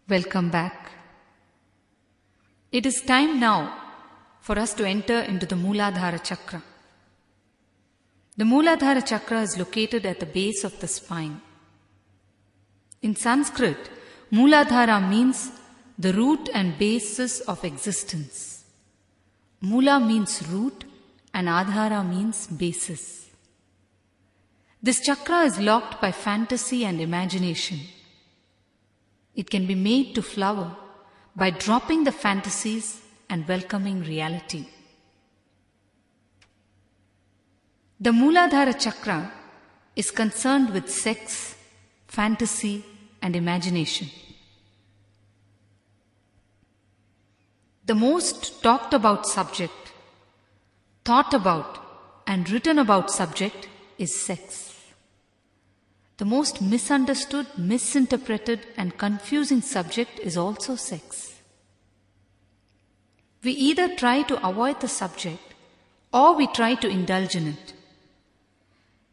Welcome back. It is time now for us to enter into the Mooladhara Chakra. The Mooladhara Chakra is located at the base of the spine. In Sanskrit, Mooladhara means the root and basis of existence. Moola means root and Adhara means basis. This chakra is locked by fantasy and imagination. It can be made to flower by dropping the fantasies and welcoming reality. The Mooladhara Chakra is concerned with sex, fantasy, and imagination. The most talked about subject, thought about, and written about subject is sex. The most misunderstood, misinterpreted, and confusing subject is also sex. We either try to avoid the subject or we try to indulge in it.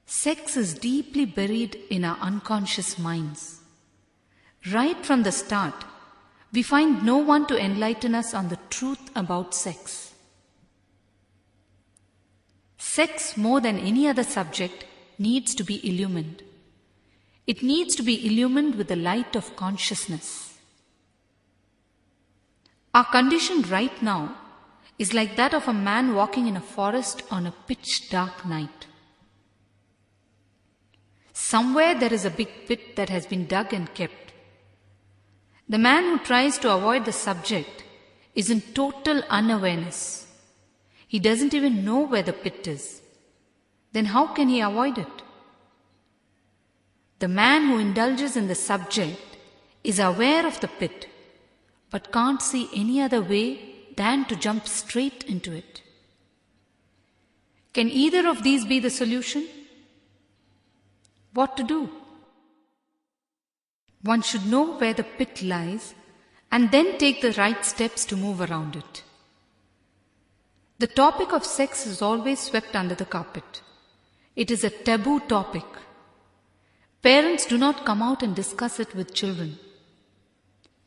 Sex is deeply buried in our unconscious minds. Right from the start, we find no one to enlighten us on the truth about sex. Sex, more than any other subject, needs to be illumined. It needs to be illumined with the light of consciousness. Our condition right now is like that of a man walking in a forest on a pitch dark night. Somewhere there is a big pit that has been dug and kept. The man who tries to avoid the subject is in total unawareness. He doesn't even know where the pit is. Then how can he avoid it? The man who indulges in the subject is aware of the pit, but can't see any other way than to jump straight into it. Can either of these be the solution? What to do? One should know where the pit lies and then take the right steps to move around it. The topic of sex is always swept under the carpet. It is a taboo topic. Parents do not come out and discuss it with children.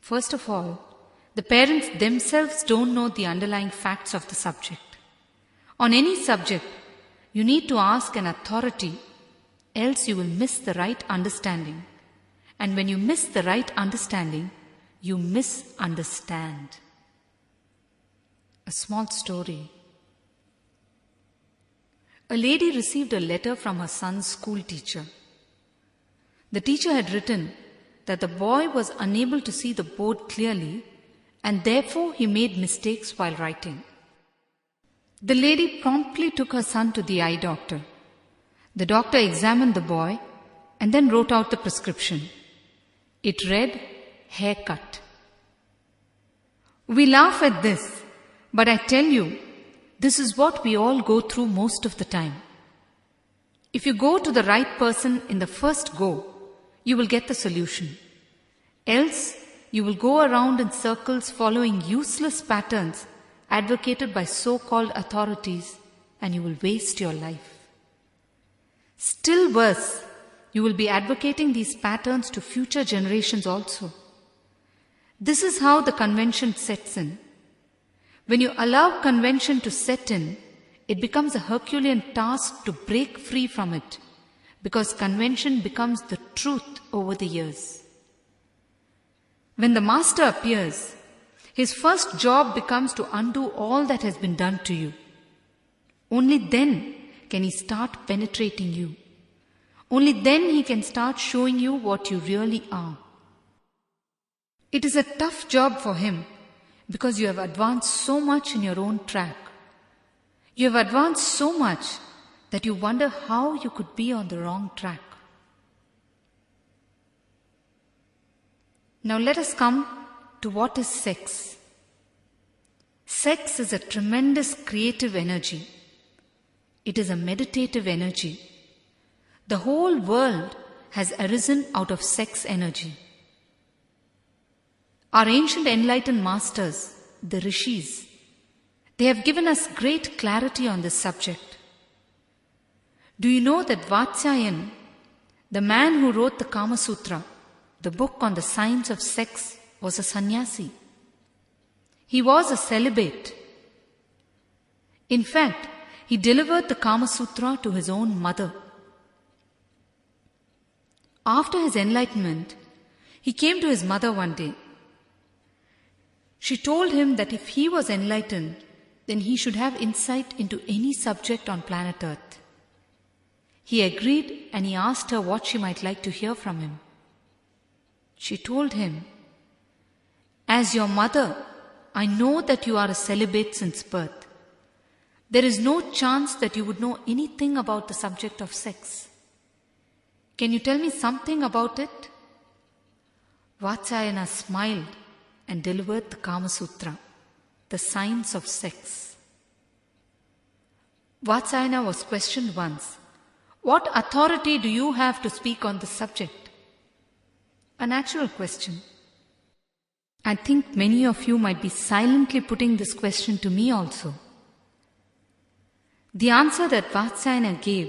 First of all, the parents themselves don't know the underlying facts of the subject. On any subject, you need to ask an authority, else you will miss the right understanding. And when you miss the right understanding, you misunderstand. A small story. A lady received a letter from her son's school teacher. The teacher had written that the boy was unable to see the board clearly and therefore he made mistakes while writing. The lady promptly took her son to the eye doctor. The doctor examined the boy and then wrote out the prescription. It read, haircut. We laugh at this, but I tell you, this is what we all go through most of the time. If you go to the right person in the first go, you will get the solution. Else, you will go around in circles following useless patterns advocated by so-called authorities and you will waste your life. Still worse, you will be advocating these patterns to future generations also. This is how the convention sets in. When you allow convention to set in, it becomes a Herculean task to break free from it, because convention becomes the truth over the years. When the master appears, his first job becomes to undo all that has been done to you. Only then can he start penetrating you. Only then he can start showing you what you really are. It is a tough job for him because you have advanced so much in your own track. You have advanced so much that you wonder how you could be on the wrong track. Now let us come to what is sex. Sex is a tremendous creative energy. It is a meditative energy. The whole world has arisen out of sex energy. Our ancient enlightened masters, the rishis, they have given us great clarity on this subject. Do you know that Vatsyayan, the man who wrote the Kama Sutra, the book on the science of sex, was a sannyasi. He was a celibate. In fact, he delivered the Kama Sutra to his own mother. After his enlightenment, he came to his mother one day. She told him that if he was enlightened, then he should have insight into any subject on planet Earth. He agreed and he asked her what she might like to hear from him. She told him, "As your mother, I know that you are a celibate since birth. There is no chance that you would know anything about the subject of sex. Can you tell me something about it?" Vatsyayana smiled and delivered the Kama Sutra, the science of sex. Vatsyayana was questioned once, "What authority do you have to speak on this subject?" A natural question. I think many of you might be silently putting this question to me also. The answer that Vatsyayana gave,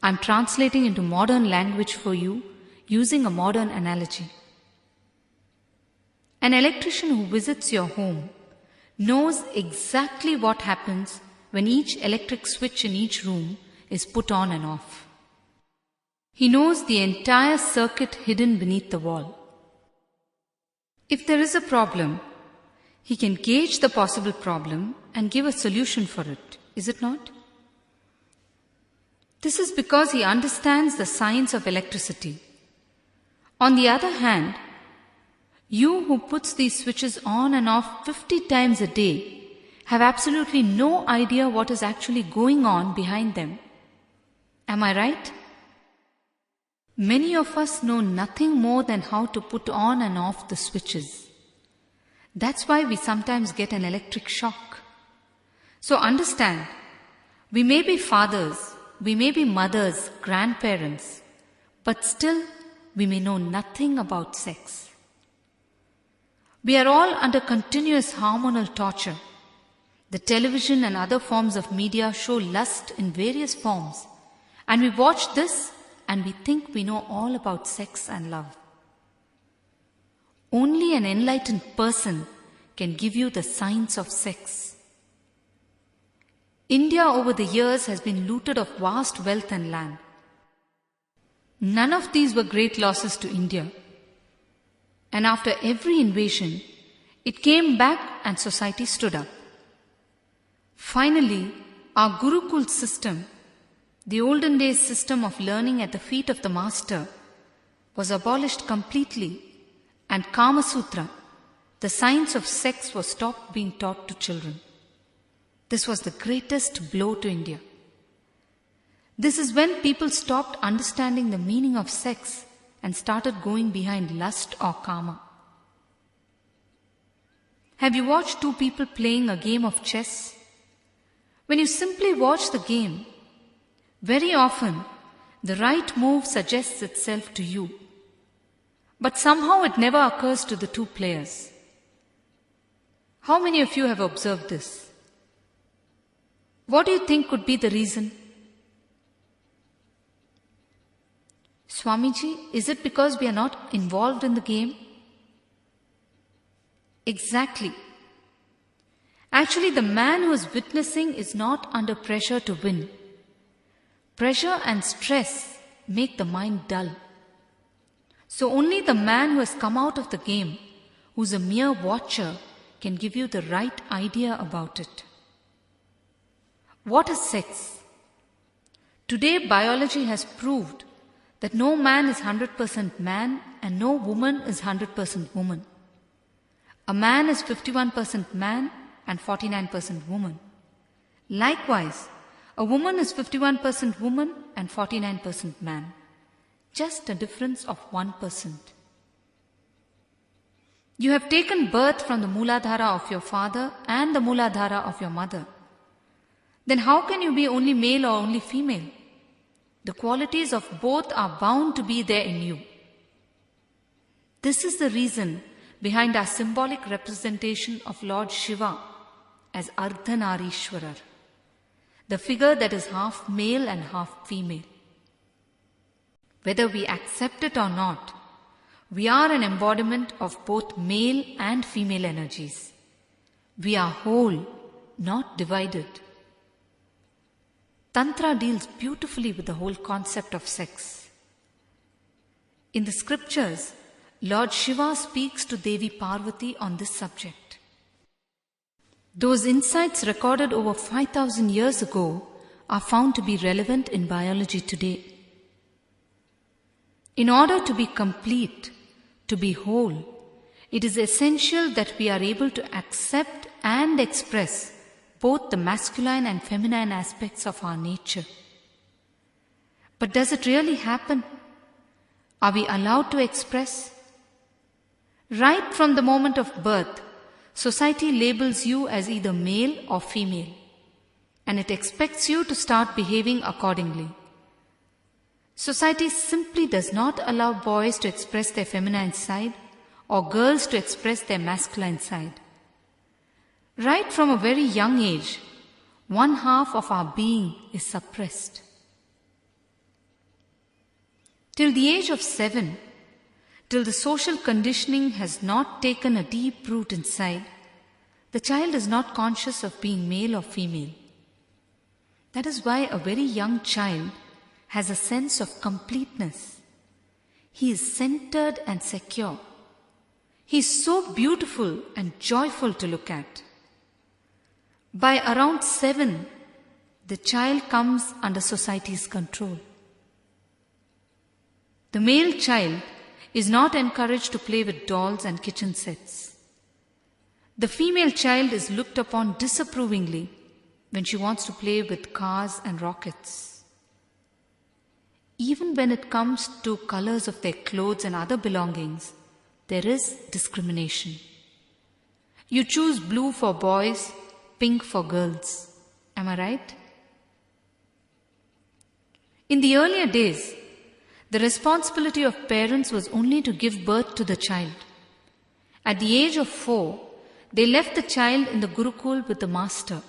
I am translating into modern language for you using a modern analogy. An electrician who visits your home knows exactly what happens when each electric switch in each room is put on and off. He knows the entire circuit hidden beneath the wall. If there is a problem, he can gauge the possible problem and give a solution for it, is it not? This is because he understands the science of electricity. On the other hand, you who puts these switches on and off 50 times a day have absolutely no idea what is actually going on behind them. Am I right? Many of us know nothing more than how to put on and off the switches. That's why we sometimes get an electric shock. So understand, we may be fathers, we may be mothers, grandparents, but still we may know nothing about sex. We are all under continuous hormonal torture. The television and other forms of media show lust in various forms, and we watch this and we think we know all about sex and love. Only an enlightened person can give you the science of sex. India over the years has been looted of vast wealth and land. None of these were great losses to India. And after every invasion, it came back and society stood up. Finally, our Gurukul system, the olden days system of learning at the feet of the master, was abolished completely, and Kama Sutra, the science of sex, was stopped being taught to children. This was the greatest blow to India. This is when people stopped understanding the meaning of sex and started going behind lust or karma. Have you watched two people playing a game of chess? When you simply watch the game, very often the right move suggests itself to you, but somehow it never occurs to the two players. How many of you have observed this? What do you think could be the reason? Swamiji, is it because we are not involved in the game? Exactly. Actually, the man who is witnessing is not under pressure to win. Pressure and stress make the mind dull. So only the man who has come out of the game, who is a mere watcher, can give you the right idea about it. What is sex? Today, biology has proved that no man is 100% man and no woman is 100% woman. A man is 51% man and 49% woman. Likewise, a woman is 51% woman and 49% man. Just a difference of 1%. You have taken birth from the Mooladhara of your father and the Mooladhara of your mother. Then how can you be only male or only female? The qualities of both are bound to be there in you. This is the reason behind our symbolic representation of Lord Shiva as Ardhanarishwarar, the figure that is half male and half female. Whether we accept it or not, We are an embodiment of both male and female energies. We are whole, not divided. Tantra deals beautifully with the whole concept of sex. In the scriptures, Lord Shiva speaks to Devi Parvati on this subject. Those insights recorded over 5,000 years ago are found to be relevant in biology today. In order to be complete, to be whole, it is essential that we are able to accept and express both the masculine and feminine aspects of our nature. But does it really happen? Are we allowed to express? Right from the moment of birth, society labels you as either male or female, and it expects you to start behaving accordingly. Society simply does not allow boys to express their feminine side or girls to express their masculine side. Right from a very young age, one half of our being is suppressed. Till the age of 7, till the social conditioning has not taken a deep root inside, the child is not conscious of being male or female. That is why a very young child has a sense of completeness. He is centered and secure. He is so beautiful and joyful to look at. By around 7, the child comes under society's control. The male child is not encouraged to play with dolls and kitchen sets. The female child is looked upon disapprovingly when she wants to play with cars and rockets. Even when it comes to colors of their clothes and other belongings, there is discrimination. You choose blue for boys, pink for girls. Am I right? In the earlier days, the responsibility of parents was only to give birth to the child. At the age of 4, they left the child in the Gurukul with the master.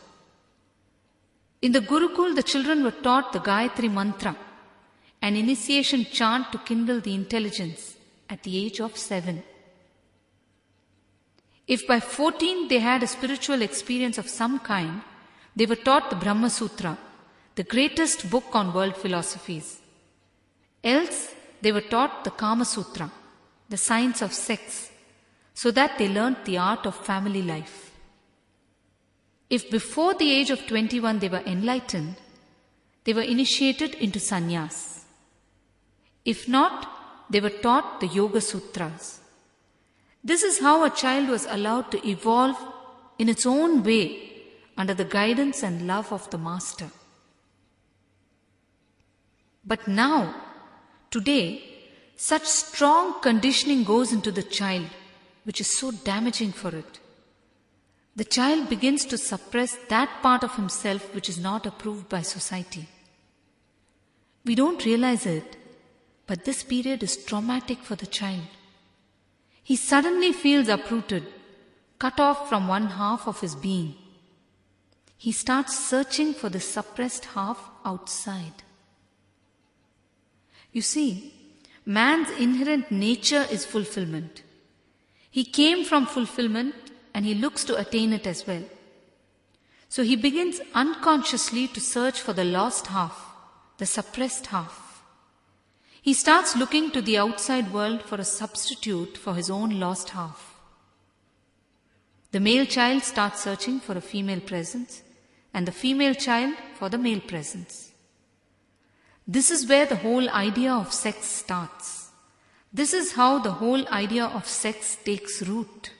In the Gurukul, the children were taught the Gayatri Mantra, an initiation chant to kindle the intelligence at the age of 7. If by 14 they had a spiritual experience of some kind, they were taught the Brahma Sutra, the greatest book on world philosophies. Else, they were taught the Kama Sutra, the science of sex, so that they learnt the art of family life. If before the age of 21 they were enlightened, they were initiated into sannyas. If not, they were taught the Yoga Sutras. This is how a child was allowed to evolve in its own way under the guidance and love of the master. But now, today, such strong conditioning goes into the child, which is so damaging for it. The child begins to suppress that part of himself which is not approved by society. We don't realize it, but this period is traumatic for the child. He suddenly feels uprooted, cut off from one half of his being. He starts searching for the suppressed half outside. You see, man's inherent nature is fulfillment. He came from fulfillment and he looks to attain it as well. So he begins unconsciously to search for the lost half, the suppressed half. He starts looking to the outside world for a substitute for his own lost half. The male child starts searching for a female presence, and the female child for the male presence. This is where the whole idea of sex starts. This is how the whole idea of sex takes root.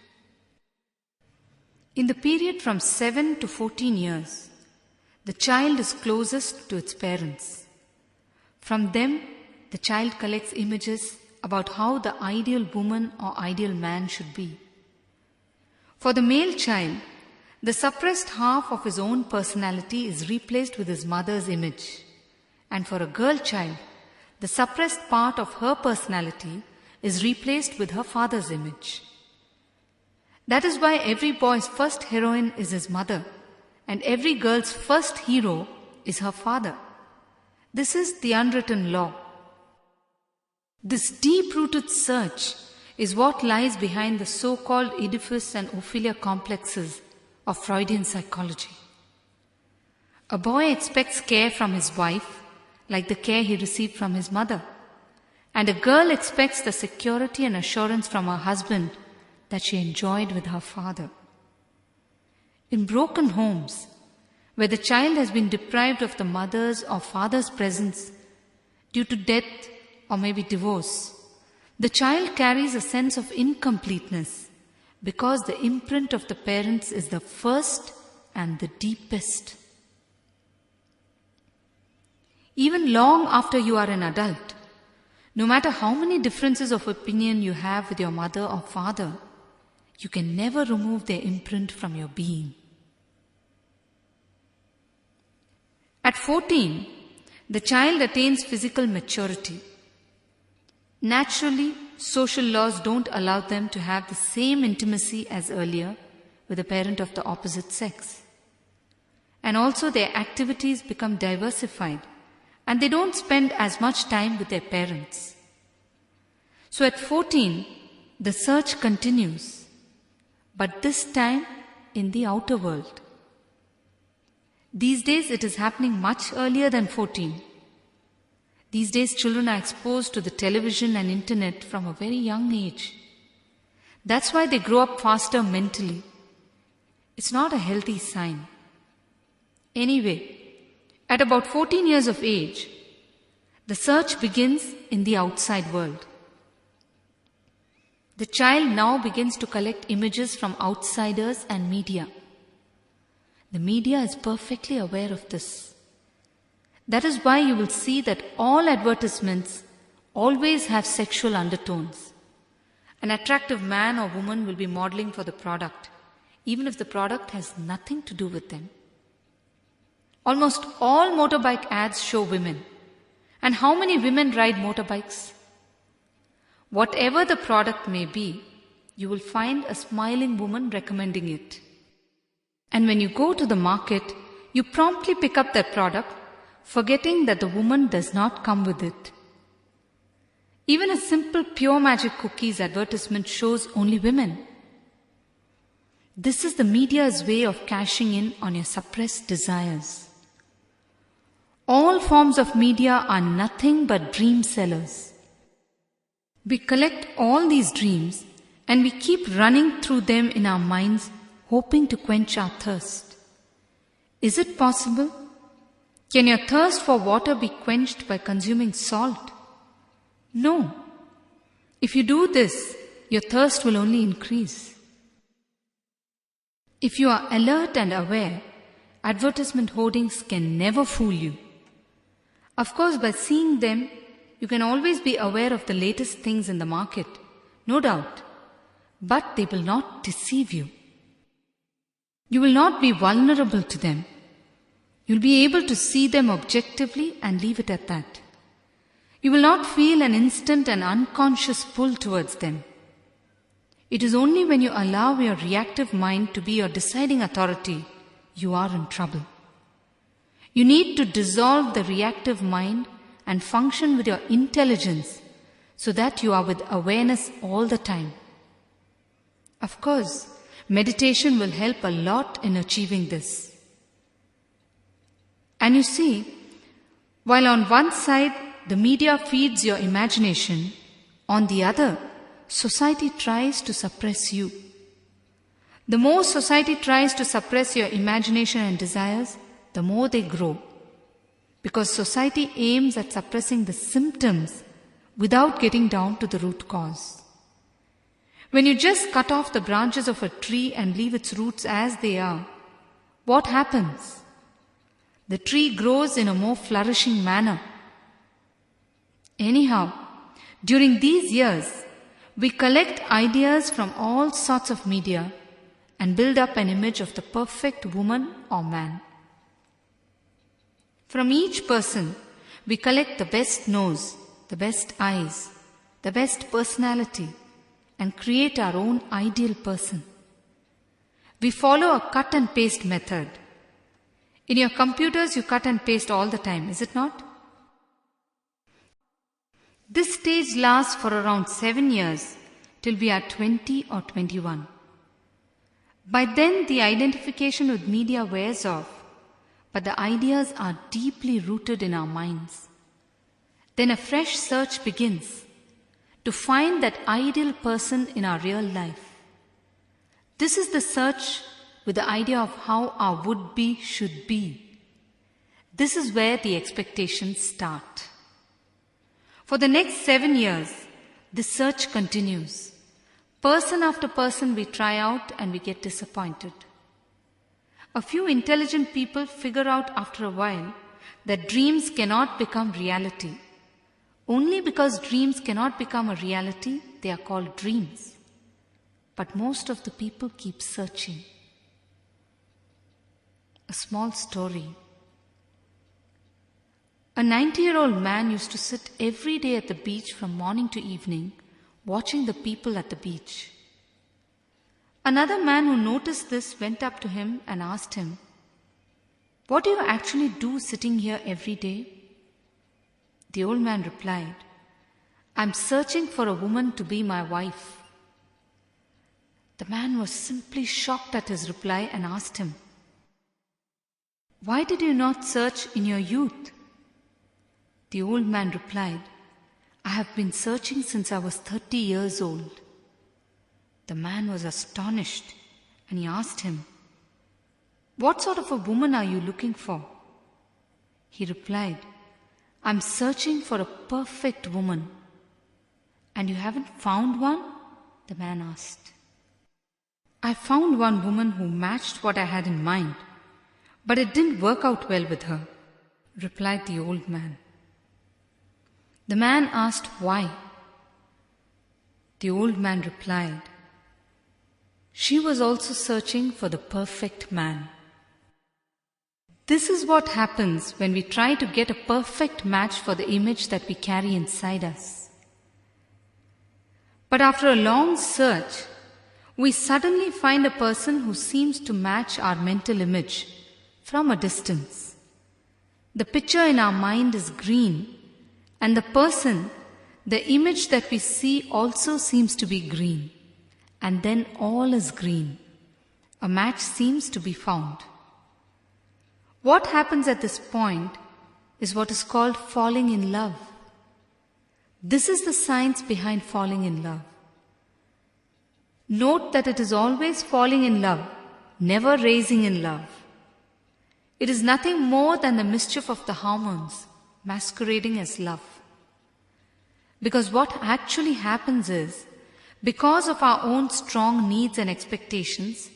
In the period from 7 to 14 years, the child is closest to its parents. From them, the child collects images about how the ideal woman or ideal man should be. For the male child, the suppressed half of his own personality is replaced with his mother's image. And for a girl child, the suppressed part of her personality is replaced with her father's image. That is why every boy's first heroine is his mother, and every girl's first hero is her father. This is the unwritten law. This deep-rooted search is what lies behind the so-called Oedipus and Ophelia complexes of Freudian psychology. A boy expects care from his wife, like the care he received from his mother. And a girl expects the security and assurance from her husband that she enjoyed with her father. In broken homes, where the child has been deprived of the mother's or father's presence due to death or maybe divorce, the child carries a sense of incompleteness because the imprint of the parents is the first and the deepest. Even long after you are an adult, no matter how many differences of opinion you have with your mother or father, you can never remove their imprint from your being. At 14, the child attains physical maturity. Naturally, social laws don't allow them to have the same intimacy as earlier with a parent of the opposite sex. And also their activities become diversified and they don't spend as much time with their parents. So at 14, the search continues, but this time in the outer world. These days it is happening much earlier than 14. These days children are exposed to the television and internet from a very young age. That's why they grow up faster mentally. It's not a healthy sign. Anyway, at about 14 years of age, the search begins in the outside world. The child now begins to collect images from outsiders and media. The media is perfectly aware of this. That is why you will see that all advertisements always have sexual undertones. An attractive man or woman will be modeling for the product, even if the product has nothing to do with them. Almost all motorbike ads show women. And how many women ride motorbikes? Whatever the product may be, you will find a smiling woman recommending it. And when you go to the market, you promptly pick up that product, forgetting that the woman does not come with it. Even a simple Pure Magic cookies advertisement shows only women. This is the media's way of cashing in on your suppressed desires. All forms of media are nothing but dream sellers. We collect all these dreams and we keep running through them in our minds, hoping to quench our thirst. Is it possible? Can your thirst for water be quenched by consuming salt? No. If you do this, your thirst will only increase. If you are alert and aware, advertisement hoardings can never fool you. Of course, by seeing them, you can always be aware of the latest things in the market, no doubt, but they will not deceive you. You will not be vulnerable to them. You'll be able to see them objectively and leave it at that. You will not feel an instant and unconscious pull towards them. It is only when you allow your reactive mind to be your deciding authority, you are in trouble. You need to dissolve the reactive mind and function with your intelligence so that you are with awareness all the time. Of course, meditation will help a lot in achieving this. And you see, while on one side the media feeds your imagination, on the other, society tries to suppress you. The more society tries to suppress your imagination and desires, the more they grow. Because society aims at suppressing the symptoms without getting down to the root cause. When you just cut off the branches of a tree and leave its roots as they are, what happens? The tree grows in a more flourishing manner. Anyhow, during these years, we collect ideas from all sorts of media and build up an image of the perfect woman or man. From each person, we collect the best nose, the best eyes, the best personality, and create our own ideal person. We follow a cut and paste method. In your computers, you cut and paste all the time, is it not? This stage lasts for around 7 years till we are 20 or 21. By then, the identification with media wears off, but the ideas are deeply rooted in our minds. Then a fresh search begins to find that ideal person in our real life. This is the search with the idea of how our would-be should be. This is where the expectations start. For the next 7 years, this search continues. Person after person we try out and we get disappointed. A few intelligent people figure out after a while that dreams cannot become reality. Only because dreams cannot become a reality, they are called dreams. But most of the people keep searching. A small story. A 90-year-old man used to sit every day at the beach from morning to evening, watching the people at the beach. Another man who noticed this went up to him and asked him, "What do you actually do sitting here every day?" The old man replied, "I'm searching for a woman to be my wife." The man was simply shocked at his reply and asked him, "Why did you not search in your youth?" The old man replied, "I have been searching since I was 30 years old." The man was astonished and he asked him, "What sort of a woman are you looking for?" He replied, "I'm searching for a perfect woman." "And you haven't found one?" the man asked. "I found one woman who matched what I had in mind, but it didn't work out well with her," replied the old man. The man asked why. The old man replied, "She was also searching for the perfect man." This is what happens when we try to get a perfect match for the image that we carry inside us. But after a long search, we suddenly find a person who seems to match our mental image from a distance. The picture in our mind is green, and the person, the image that we see also seems to be green. And then all is green. A match seems to be found. What happens at this point is what is called falling in love. This is the science behind falling in love. Note that it is always falling in love, never raising in love. It is nothing more than the mischief of the hormones masquerading as love. Because what actually happens is, because of our own strong needs and expectations,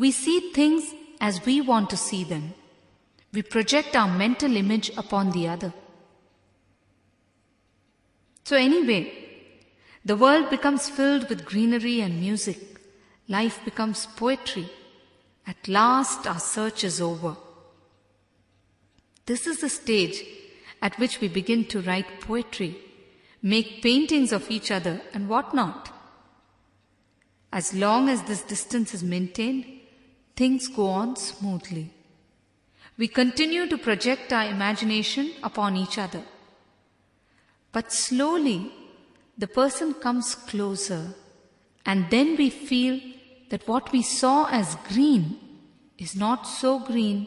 we see things as we want to see them. We project our mental image upon the other. So anyway, the world becomes filled with greenery and music. Life becomes poetry. At last our search is over. This is the stage at which we begin to write poetry, make paintings of each other and what not. As long as this distance is maintained, things go on smoothly. We continue to project our imagination upon each other. But slowly, the person comes closer, and then we feel that what we saw as green is not so green,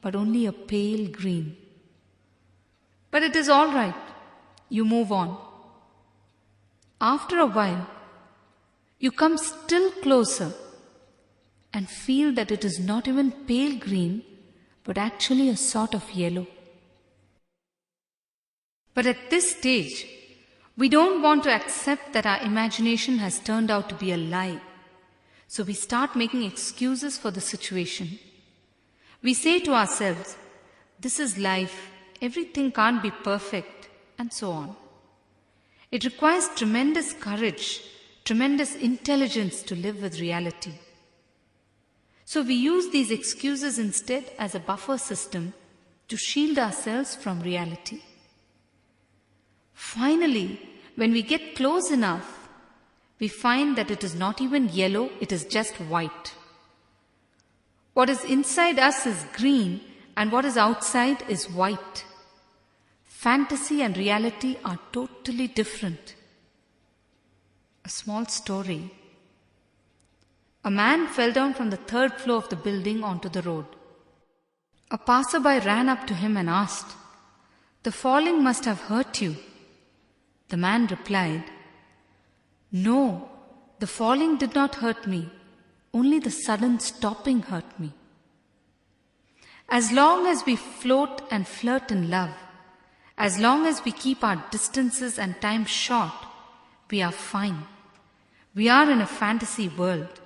but only a pale green. But it is all right. You move on. After a while, you come still closer and feel that it is not even pale green, but actually a sort of yellow. But at this stage, we don't want to accept that our imagination has turned out to be a lie. So we start making excuses for the situation. We say to ourselves, this is life, everything can't be perfect, and so on. It requires tremendous courage, tremendous intelligence to live with reality. So we use these excuses instead as a buffer system to shield ourselves from reality. Finally, when we get close enough, we find that it is not even yellow, it is just white. What is inside us is green and what is outside is white. Fantasy and reality are totally different. A small story. A man fell down from the third floor of the building onto the road. A passerby ran up to him and asked, "The falling must have hurt you." The man replied, "No, the falling did not hurt me. Only the sudden stopping hurt me." As long as we float and flirt in love, as long as we keep our distances and time short, we are fine. We are in a fantasy world.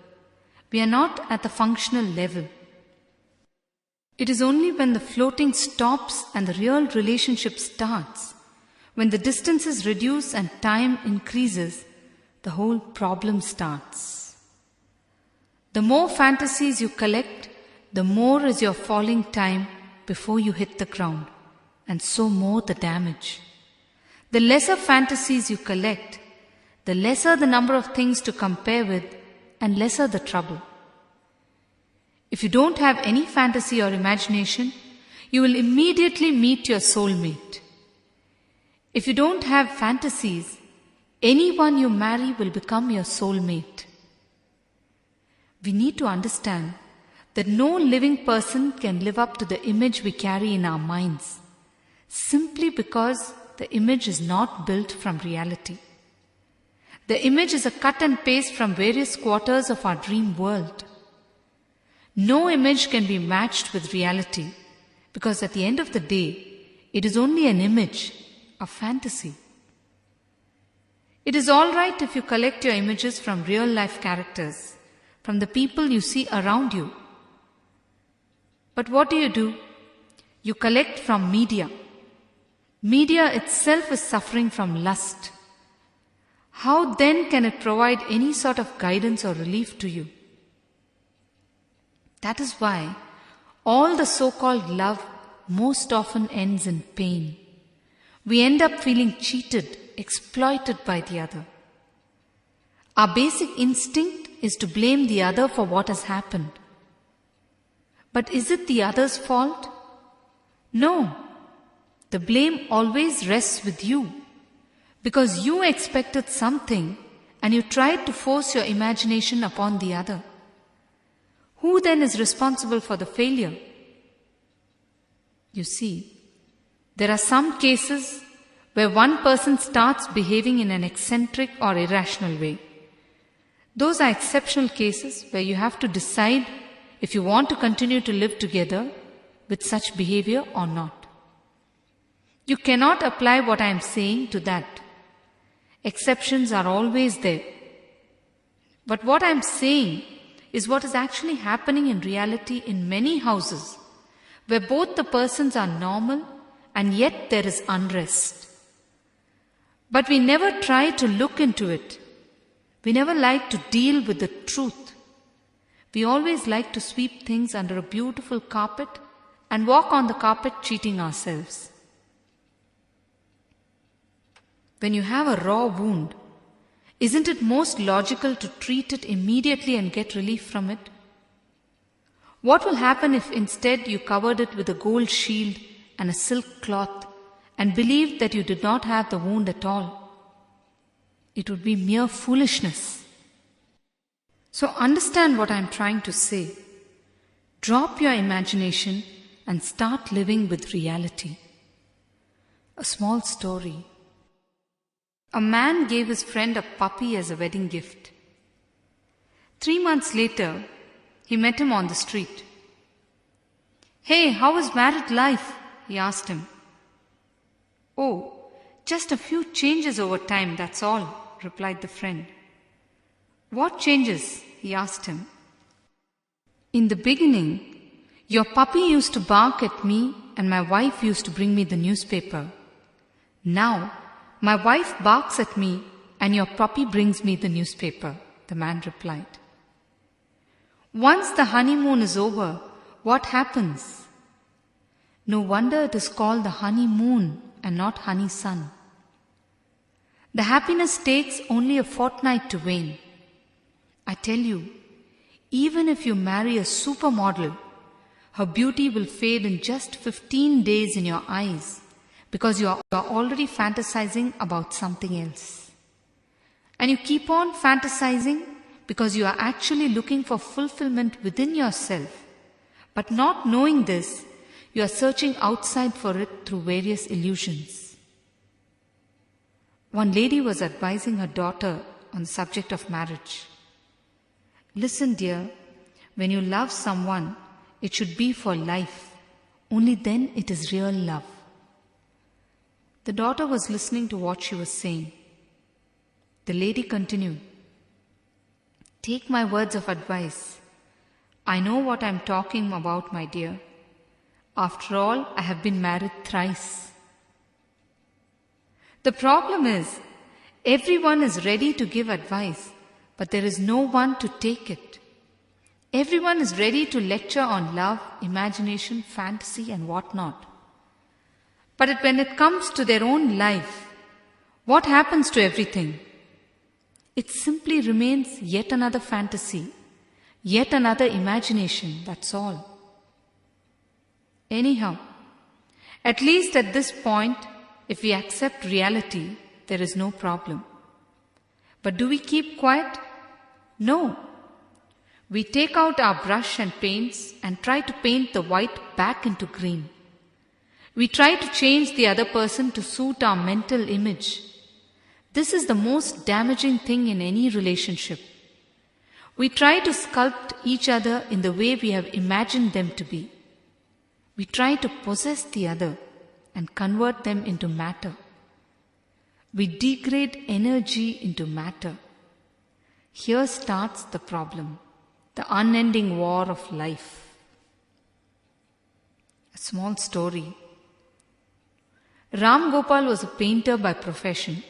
We are not at the functional level. It is only when the floating stops and the real relationship starts, when the distances reduce and time increases, the whole problem starts. The more fantasies you collect, the more is your falling time before you hit the ground, and so more the damage. The lesser fantasies you collect, the lesser the number of things to compare with, and lesser the trouble. If you don't have any fantasy or imagination, you will immediately meet your soulmate. If you don't have fantasies, anyone you marry will become your soulmate. We need to understand that no living person can live up to the image we carry in our minds, simply because the image is not built from reality. The image is a cut and paste from various quarters of our dream world. No image can be matched with reality, because at the end of the day, it is only an image, a fantasy. It is all right if you collect your images from real life characters, from the people you see around you. But what do? You collect from media. Media itself is suffering from lust. How then can it provide any sort of guidance or relief to you? That is why all the so-called love most often ends in pain. We end up feeling cheated, exploited by the other. Our basic instinct is to blame the other for what has happened. But is it the other's fault? No. The blame always rests with you, because you expected something and you tried to force your imagination upon the other. Who then is responsible for the failure? You see, there are some cases where one person starts behaving in an eccentric or irrational way. Those are exceptional cases where you have to decide if you want to continue to live together with such behavior or not. You cannot apply what I am saying to that. Exceptions are always there. But what I am saying is what is actually happening in reality in many houses, where both the persons are normal and yet there is unrest. But we never try to look into it. We never like to deal with the truth. We always like to sweep things under a beautiful carpet and walk on the carpet cheating ourselves. When you have a raw wound, isn't it most logical to treat it immediately and get relief from it? What will happen if instead you covered it with a gold shield and a silk cloth and believed that you did not have the wound at all? It would be mere foolishness. So understand what I am trying to say. Drop your imagination and start living with reality. A small story. A man gave his friend a puppy as a wedding gift. 3 months later, he met him on the street. "Hey, how is married life?" he asked him. "Oh, just a few changes over time, that's all," replied the friend. "What changes?" he asked him. "In the beginning, your puppy used to bark at me and my wife used to bring me the newspaper. Now, my wife barks at me and your puppy brings me the newspaper," the man replied. "Once the honeymoon is over, what happens? No wonder it is called the honeymoon and not honey sun. The happiness takes only a fortnight to wane. I tell you, even if you marry a supermodel, her beauty will fade in just 15 days in your eyes, because you are already fantasizing about something else. And you keep on fantasizing because you are actually looking for fulfillment within yourself. But not knowing this, you are searching outside for it through various illusions. One lady was advising her daughter on the subject of marriage. Listen, dear, when you love someone, it should be for life. Only then it is real love. The daughter was listening to what she was saying. The lady continued, take my words of advice. I know what I am talking about, my dear. After all, I have been married thrice. The problem is, everyone is ready to give advice, but there is no one to take it. Everyone is ready to lecture on love, imagination, fantasy, and whatnot. But when it comes to their own life, what happens to everything? It simply remains yet another fantasy, yet another imagination, that's all. Anyhow, at least at this point, if we accept reality, there is no problem. But do we keep quiet? No. We take out our brush and paints and try to paint the white back into green. We try to change the other person to suit our mental image. This is the most damaging thing in any relationship. We try to sculpt each other in the way we have imagined them to be. We try to possess the other and convert them into matter. We degrade energy into matter. Here starts the problem, the unending war of life. A small story. Ram Gopal was a painter by profession.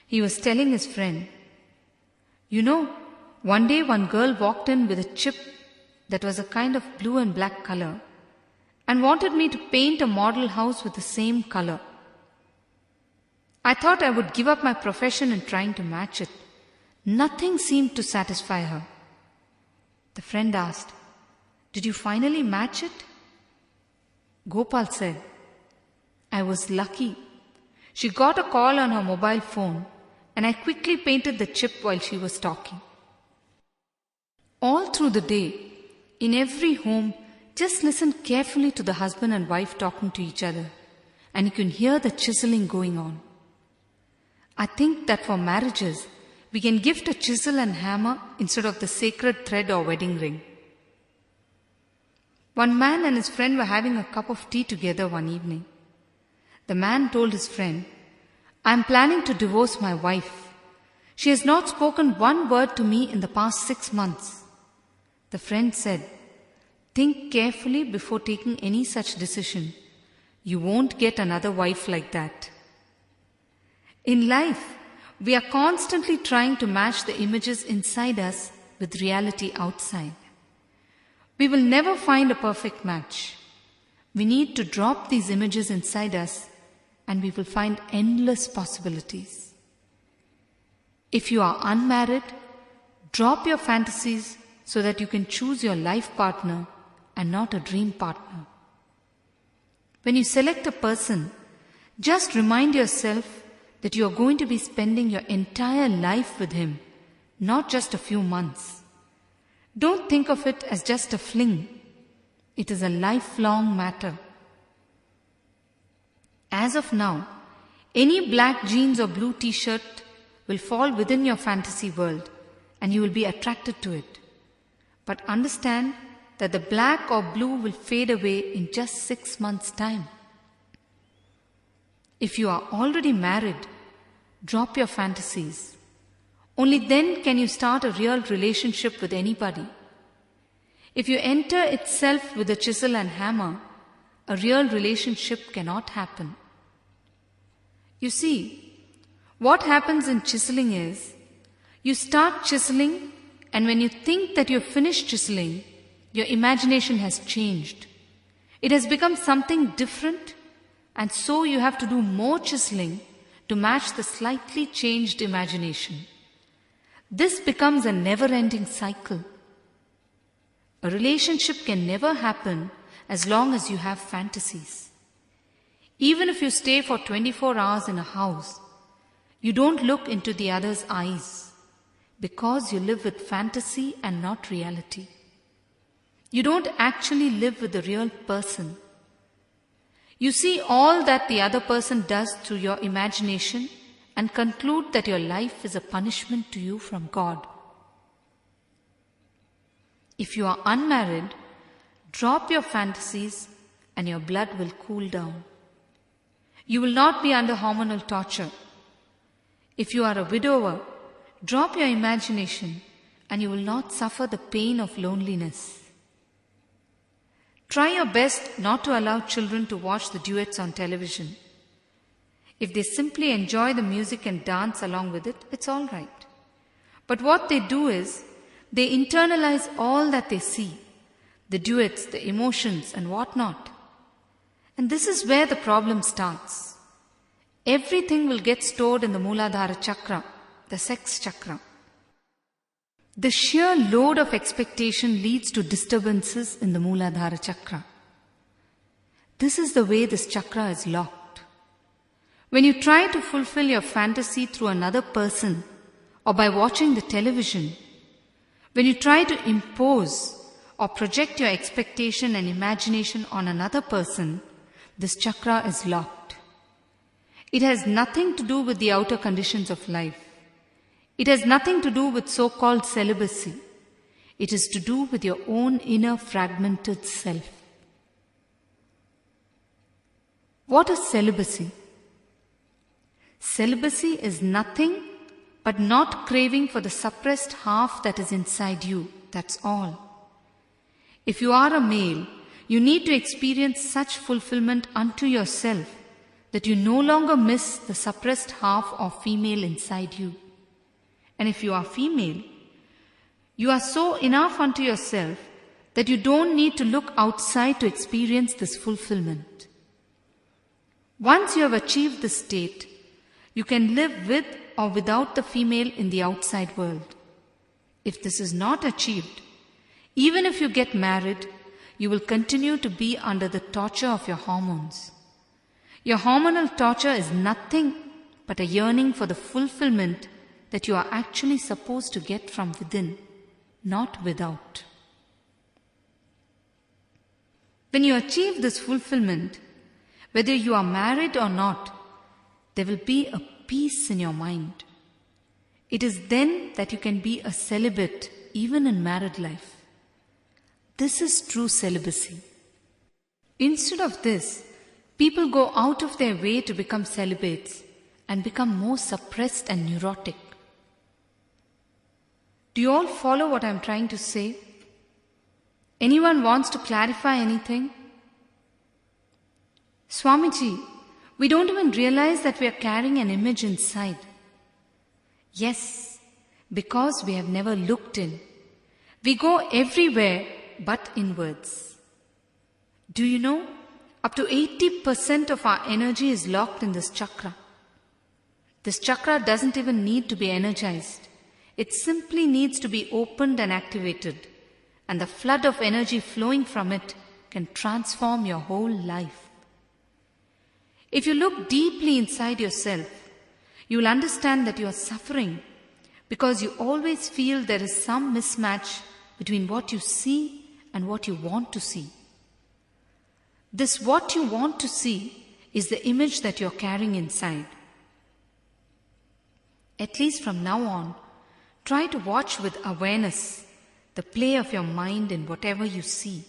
He was telling his friend, you know, one day one girl walked in with a chip that was a kind of blue and black color and wanted me to paint a model house with the same color. I thought I would give up my profession in trying to match it. Nothing seemed to satisfy her. The friend asked, did you finally match it? Gopal said, I was lucky. She got a call on her mobile phone and I quickly painted the chip while she was talking. All through the day, in every home, just listen carefully to the husband and wife talking to each other, and you can hear the chiseling going on. I think that for marriages, we can gift a chisel and hammer instead of the sacred thread or wedding ring. One man and his friend were having a cup of tea together one evening. The man told his friend, I am planning to divorce my wife. She has not spoken one word to me in the past 6 months. The friend said, think carefully before taking any such decision. You won't get another wife like that. In life, we are constantly trying to match the images inside us with reality outside. We will never find a perfect match. We need to drop these images inside us and we will find endless possibilities. If you are unmarried, drop your fantasies so that you can choose your life partner and not a dream partner. When you select a person, just remind yourself that you are going to be spending your entire life with him, not just a few months. Don't think of it as just a fling. It is a lifelong matter. As of now, any black jeans or blue t-shirt will fall within your fantasy world and you will be attracted to it. But understand that the black or blue will fade away in just 6 months' time. If you are already married, drop your fantasies. Only then can you start a real relationship with anybody. If you enter itself with a chisel and hammer, a real relationship cannot happen. You see, what happens in chiseling is, you start chiseling and when you think that you've finished chiseling, your imagination has changed. It has become something different and so you have to do more chiseling to match the slightly changed imagination. This becomes a never-ending cycle. A relationship can never happen as long as you have fantasies. Even if you stay for 24 hours in a house, You don't look into the other's eyes because you live with fantasy and not reality. You don't actually live with the real person. You see all that the other person does through your imagination and conclude that your life is a punishment to you from God. If you are unmarried, drop your fantasies and your blood will cool down. You will not be under hormonal torture. If you are a widower, drop your imagination and you will not suffer the pain of loneliness. Try your best not to allow children to watch the duets on television. If they simply enjoy the music and dance along with it, it's all right. But what they do is, they internalize all that they see, the duets, the emotions and whatnot. And this is where the problem starts. Everything will get stored in the Mooladhara chakra, the sex chakra. The sheer load of expectation leads to disturbances in the Mooladhara chakra. This is the way this chakra is locked. When you try to fulfill your fantasy through another person or by watching the television, when you try to impose or project your expectation and imagination on another person, this chakra is locked. It has nothing to do with the outer conditions of life. It has nothing to do with so-called celibacy. It is to do with your own inner fragmented self. What is celibacy? Celibacy is nothing but not craving for the suppressed half that is inside you. That's all. If you are a male, you need to experience such fulfillment unto yourself that you no longer miss the suppressed half of female inside you. And if you are female, you are so enough unto yourself that you don't need to look outside to experience this fulfillment. Once you have achieved this state, you can live with or without the female in the outside world. If this is not achieved, even if you get married, you will continue to be under the torture of your hormones. Your hormonal torture is nothing but a yearning for the fulfillment that you are actually supposed to get from within, not without. When you achieve this fulfillment, whether you are married or not, there will be a peace in your mind. It is then that you can be a celibate even in married life. This is true celibacy. Instead of this, people go out of their way to become celibates and become more suppressed and neurotic. Do you all follow what I am trying to say? Anyone wants to clarify anything? Swamiji, we don't even realize that we are carrying an image inside. Yes, because we have never looked in. We go everywhere but inwards. Do you know, up to 80% of our energy is locked in this chakra. This chakra doesn't even need to be energized. It simply needs to be opened and activated, and the flood of energy flowing from it can transform your whole life. If you look deeply inside yourself, you will understand that you are suffering because you always feel there is some mismatch between what you see and what you want to see. This what you want to see is the image that you are carrying inside. At least from now on, try to watch with awareness the play of your mind in whatever you see.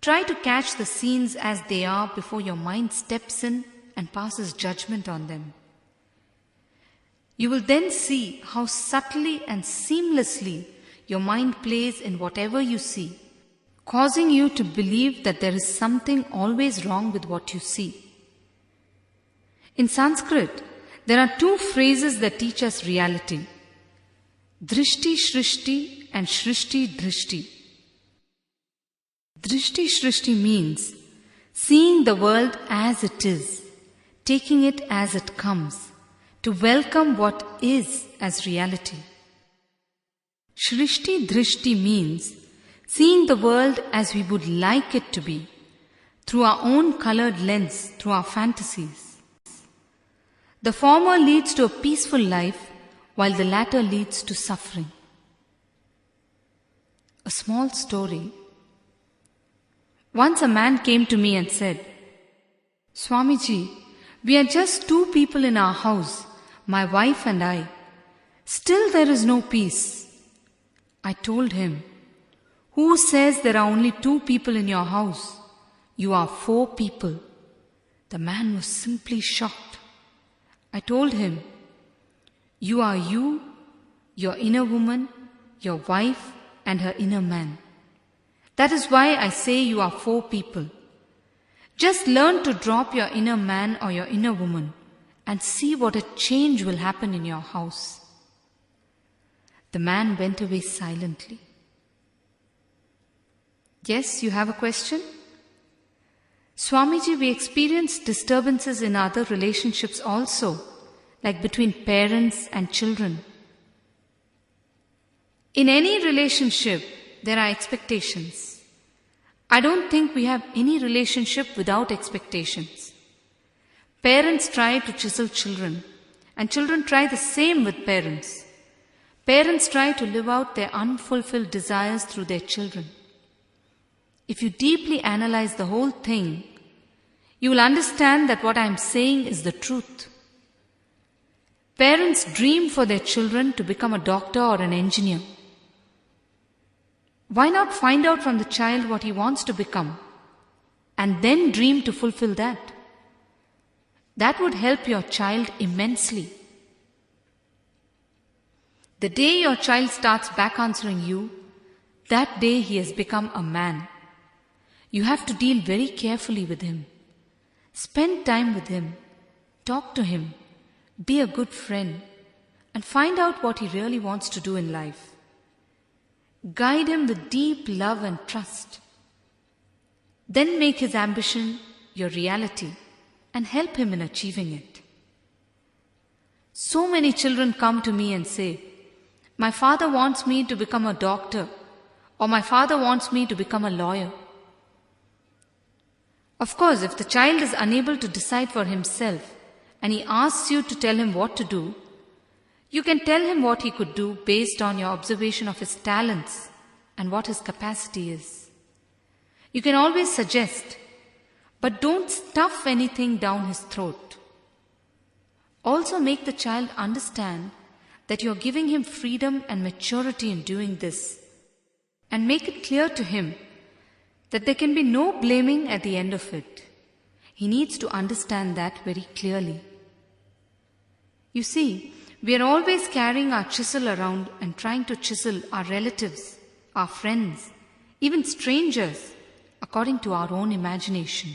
Try to catch the scenes as they are before your mind steps in and passes judgment on them. You will then see how subtly and seamlessly your mind plays in whatever you see, causing you to believe that there is something always wrong with what you see. In Sanskrit, there are two phrases that teach us reality: Drishti Shrishti and Shrishti Drishti. Drishti Shrishti means seeing the world as it is, taking it as it comes, to welcome what is as reality. Shrishti Drishti means seeing the world as we would like it to be, through our own colored lens, through our fantasies. The former leads to a peaceful life, while the latter leads to suffering. A small story. Once a man came to me and said, "Swamiji, we are just 2 people in our house, my wife and I. Still there is no peace." I told him, "Who says there are only 2 people in your house? You are 4 people." The man was simply shocked. I told him, "You are you, your inner woman, your wife, and her inner man. That is why I say you are 4 people. Just learn to drop your inner man or your inner woman and see what a change will happen in your house." The man went away silently. Yes, you have a question? Swamiji, we experience disturbances in other relationships also, like between parents and children. In any relationship, there are expectations. I don't think we have any relationship without expectations. Parents try to chisel children, and children try the same with parents. Parents try to live out their unfulfilled desires through their children. If you deeply analyze the whole thing, you will understand that what I am saying is the truth. Parents dream for their children to become a doctor or an engineer. Why not find out from the child what he wants to become and then dream to fulfill that? That would help your child immensely. The day your child starts back answering you, that day he has become a man. You have to deal very carefully with him. Spend time with him. Talk to him. Be a good friend. And find out what he really wants to do in life. Guide him with deep love and trust. Then make his ambition your reality and help him in achieving it. So many children come to me and say, "My father wants me to become a doctor," or "My father wants me to become a lawyer." Of course, if the child is unable to decide for himself and he asks you to tell him what to do, you can tell him what he could do based on your observation of his talents and what his capacity is. You can always suggest, but don't stuff anything down his throat. Also make the child understand that you are giving him freedom and maturity in doing this, and make it clear to him that there can be no blaming at the end of it. He needs to understand that very clearly. You see, we are always carrying our chisel around and trying to chisel our relatives, our friends, even strangers, according to our own imagination.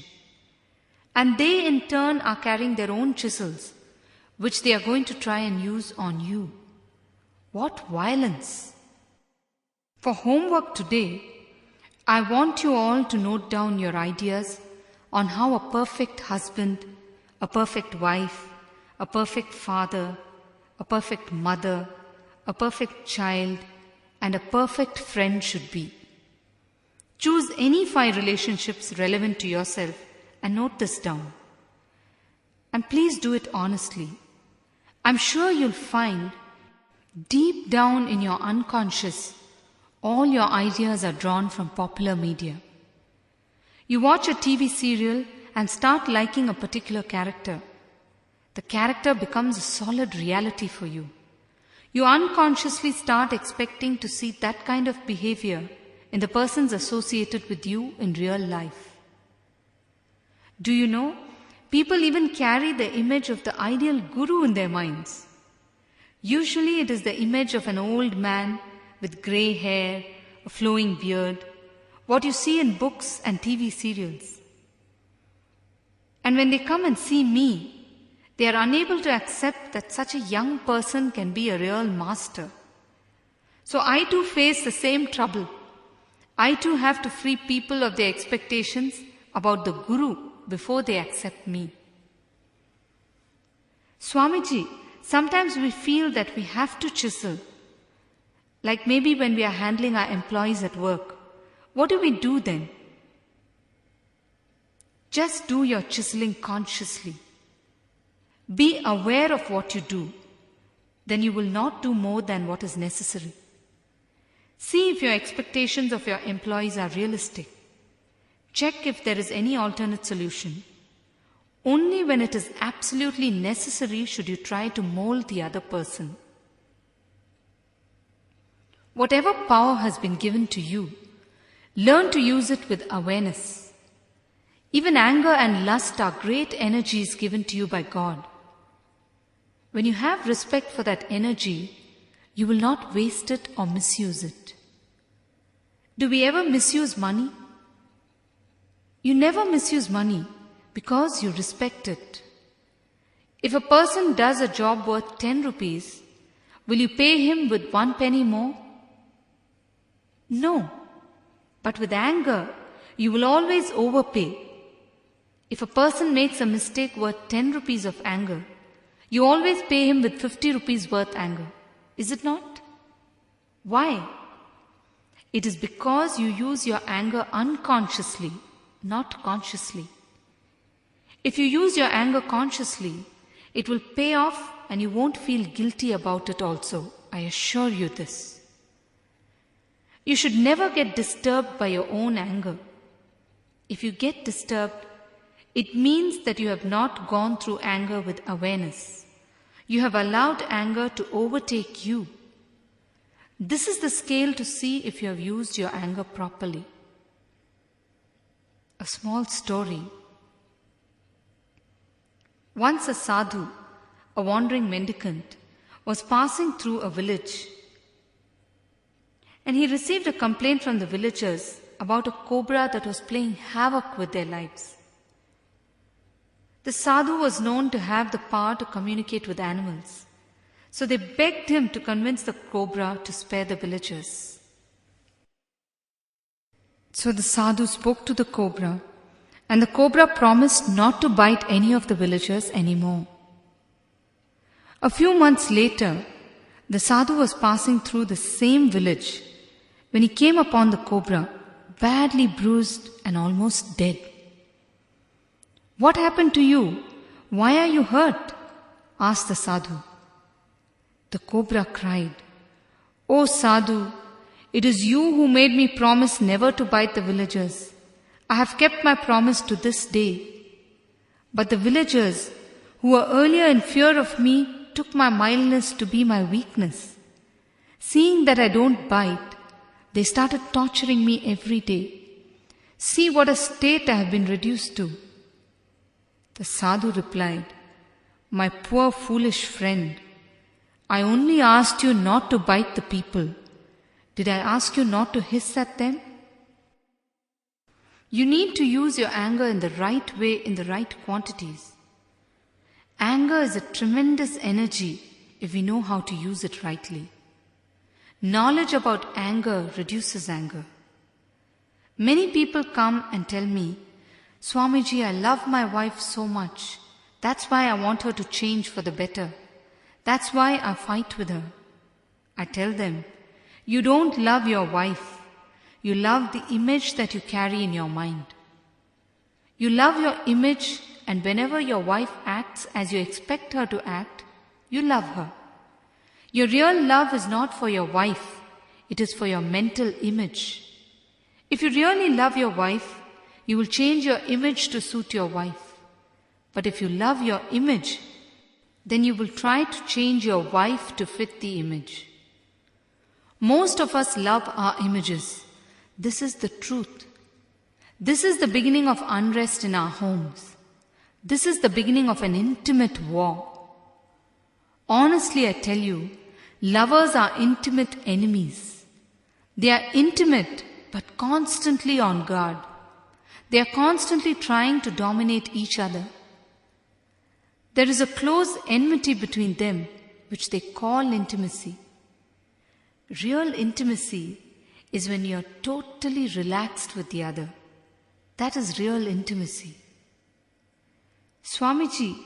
And they in turn are carrying their own chisels, which they are going to try and use on you. What violence! For homework today, I want you all to note down your ideas on how a perfect husband, a perfect wife, a perfect father, a perfect mother, a perfect child, and a perfect friend should be. Choose any 5 relationships relevant to yourself and note this down. And please do it honestly. I'm sure you'll find deep down in your unconscious, all your ideas are drawn from popular media. You watch a TV serial and start liking a particular character. The character becomes a solid reality for you. You unconsciously start expecting to see that kind of behavior in the persons associated with you in real life. Do you know, people even carry the image of the ideal guru in their minds. Usually it is the image of an old man with grey hair, a flowing beard, what you see in books and TV serials. And when they come and see me, they are unable to accept that such a young person can be a real master. So I too face the same trouble. I too have to free people of their expectations about the guru before they accept me. Swamiji, sometimes we feel that we have to chisel. Like maybe when we are handling our employees at work. What do we do then? Just do your chiseling consciously. Be aware of what you do. Then you will not do more than what is necessary. See if your expectations of your employees are realistic. Check if there is any alternate solution. Only when it is absolutely necessary should you try to mold the other person. Whatever power has been given to you, learn to use it with awareness. Even anger and lust are great energies given to you by God. When you have respect for that energy, you will not waste it or misuse it. Do we ever misuse money? You never misuse money because you respect it. If a person does a job worth 10 rupees, will you pay him with 1 penny more? No. But with anger, you will always overpay. If a person makes a mistake worth 10 rupees of anger, you always pay him with 50 rupees worth anger. Is it not? Why? It is because you use your anger unconsciously, not consciously. If you use your anger consciously, it will pay off and you won't feel guilty about it also. I assure you this. You should never get disturbed by your own anger. If you get disturbed, it means that you have not gone through anger with awareness. You have allowed anger to overtake you. This is the scale to see if you have used your anger properly. A small story. Once a sadhu, a wandering mendicant, was passing through a village, and he received a complaint from the villagers about a cobra that was playing havoc with their lives. The sadhu was known to have the power to communicate with animals, so they begged him to convince the cobra to spare the villagers. So the sadhu spoke to the cobra, and the cobra promised not to bite any of the villagers anymore. A few months later, the sadhu was passing through the same village when he came upon the cobra, badly bruised and almost dead. "What happened to you? Why are you hurt?" asked the sadhu. The cobra cried, "O sadhu, it is you who made me promise never to bite the villagers. I have kept my promise to this day. But the villagers, who were earlier in fear of me, took my mildness to be my weakness. Seeing that I don't bite, they started torturing me every day. See what a state I have been reduced to." The sadhu replied, "My poor foolish friend, I only asked you not to bite the people. Did I ask you not to hiss at them?" You need to use your anger in the right way, in the right quantities. Anger is a tremendous energy if we know how to use it rightly. Knowledge about anger reduces anger. Many people come and tell me, "Swamiji, I love my wife so much. That's why I want her to change for the better. That's why I fight with her." I tell them, you don't love your wife. You love the image that you carry in your mind. You love your image, and whenever your wife acts as you expect her to act, you love her. Your real love is not for your wife, it is for your mental image. If you really love your wife, you will change your image to suit your wife. But if you love your image, then you will try to change your wife to fit the image. Most of us love our images. This is the truth. This is the beginning of unrest in our homes. This is the beginning of an intimate war. Honestly, I tell you, lovers are intimate enemies. They are intimate but constantly on guard. They are constantly trying to dominate each other. There is a close enmity between them, which they call intimacy. Real intimacy is when you are totally relaxed with the other. That is real intimacy. Swamiji,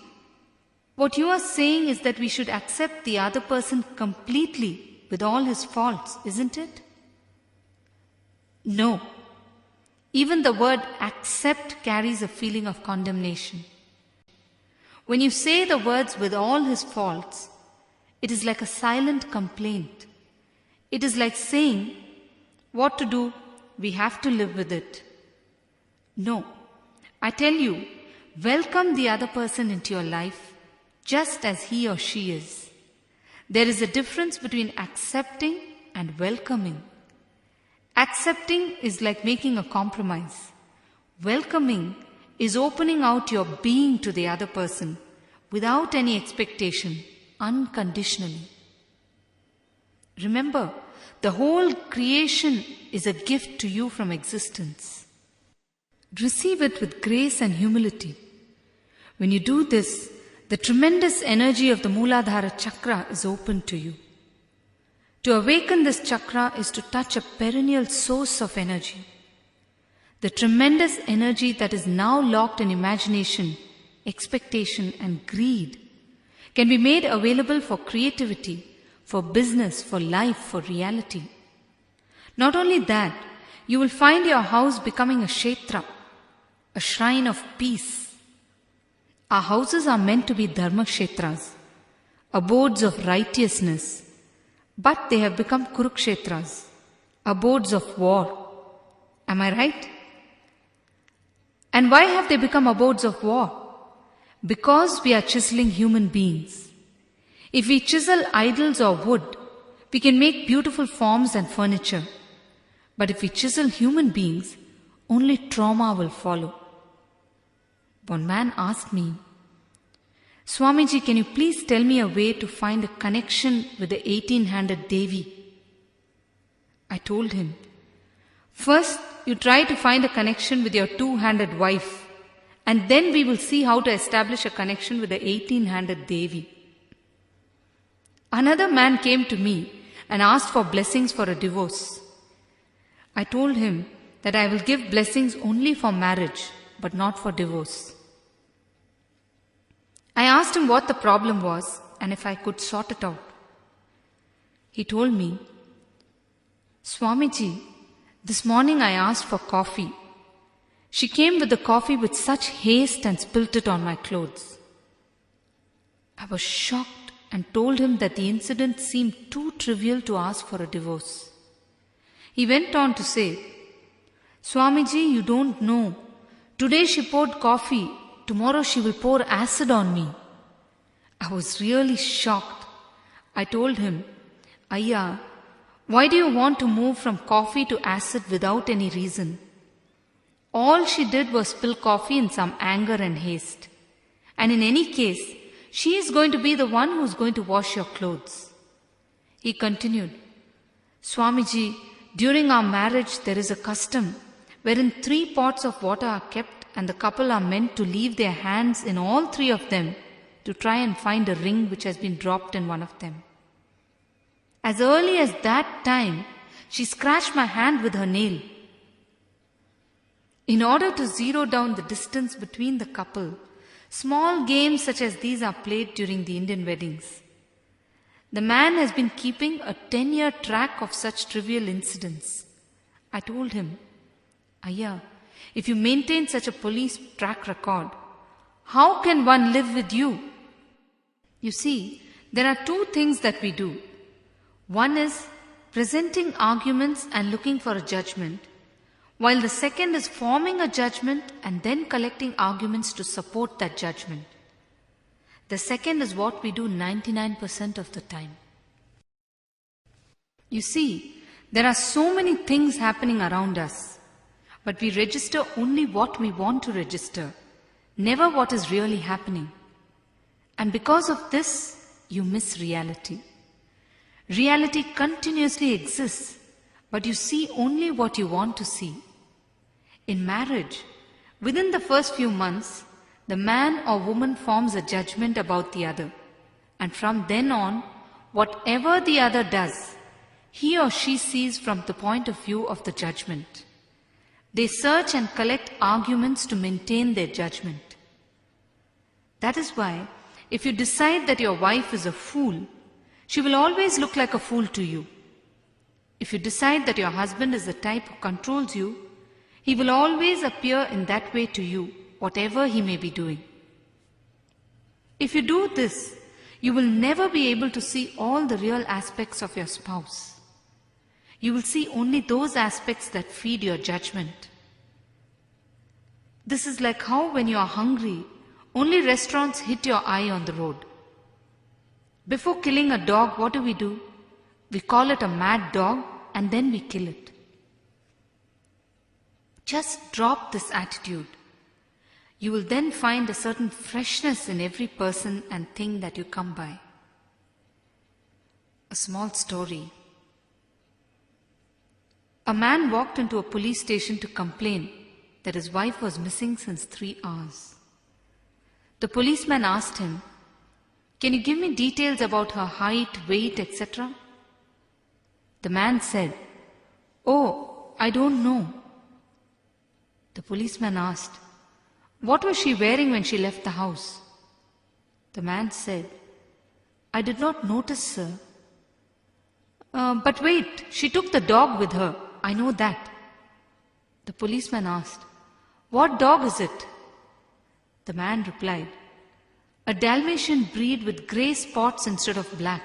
what you are saying is that we should accept the other person completely with all his faults, isn't it? No. Even the word accept carries a feeling of condemnation. When you say the words with all his faults, it is like a silent complaint. It is like saying, what to do, we have to live with it. No, I tell you, welcome the other person into your life just as he or she is. There is a difference between accepting and welcoming. Accepting is like making a compromise. Welcoming is opening out your being to the other person without any expectation, unconditionally. Remember, the whole creation is a gift to you from existence. Receive it with grace and humility. When you do this, the tremendous energy of the Mooladhara chakra is open to you. To awaken this chakra is to touch a perennial source of energy. The tremendous energy that is now locked in imagination, expectation and greed can be made available for creativity, for business, for life, for reality. Not only that, you will find your house becoming a kshetra, a shrine of peace. Our houses are meant to be dharma kshetras, abodes of righteousness, but they have become kurukshetras, abodes of war. Am I right? And why have they become abodes of war? Because we are chiseling human beings. If we chisel idols or wood, we can make beautiful forms and furniture. But if we chisel human beings, only trauma will follow. One man asked me, Swamiji, can you please tell me a way to find a connection with the 18-handed Devi? I told him, first you try to find a connection with your 2-handed wife, and then we will see how to establish a connection with the 18-handed Devi. Another man came to me and asked for blessings for a divorce. I told him that I will give blessings only for marriage, but not for divorce. I asked him what the problem was and if I could sort it out. He told me, Swamiji, this morning I asked for coffee. She came with the coffee with such haste and spilt it on my clothes. I was shocked and told him that the incident seemed too trivial to ask for a divorce. He went on to say, Swamiji, you don't know. Today she poured coffee. Tomorrow she will pour acid on me. I was really shocked. I told him, Ayya, why do you want to move from coffee to acid without any reason? All she did was spill coffee in some anger and haste. And in any case, she is going to be the one who is going to wash your clothes. He continued, Swamiji, during our marriage there is a custom wherein 3 pots of water are kept and the couple are meant to leave their hands in all 3 of them to try and find a ring which has been dropped in one of them. As early as that time, she scratched my hand with her nail. In order to zero down the distance between the couple, small games such as these are played during the Indian weddings. The man has been keeping a 10-year track of such trivial incidents. I told him, Ayya, if you maintain such a police track record, how can one live with you? You see, there are 2 things that we do. One is presenting arguments and looking for a judgment, while the second is forming a judgment and then collecting arguments to support that judgment. The second is what we do 99% of the time. You see, there are so many things happening around us, but we register only what we want to register, never what is really happening. And because of this, you miss reality. Reality continuously exists, but you see only what you want to see. In marriage, within the first few months, the man or woman forms a judgment about the other, and from then on, whatever the other does, he or she sees from the point of view of the judgment. They search and collect arguments to maintain their judgment. That is why, if you decide that your wife is a fool, she will always look like a fool to you. If you decide that your husband is the type who controls you, he will always appear in that way to you, whatever he may be doing. If you do this, you will never be able to see all the real aspects of your spouse. You will see only those aspects that feed your judgment. This is like how when you are hungry, only restaurants hit your eye on the road. Before killing a dog, what do? We call it a mad dog and then we kill it. Just drop this attitude. You will then find a certain freshness in every person and thing that you come by. A small story. A man walked into a police station to complain that his wife was missing since 3 hours. The policeman asked him, "Can you give me details about her height, weight, etc.?" The man said, "Oh, I don't know." The policeman asked, "What was she wearing when she left the house?" The man said, "I did not notice, sir." But wait, she took the dog with her. I know that." The policeman asked, "What dog is it?" The man replied, "A Dalmatian breed with grey spots instead of black.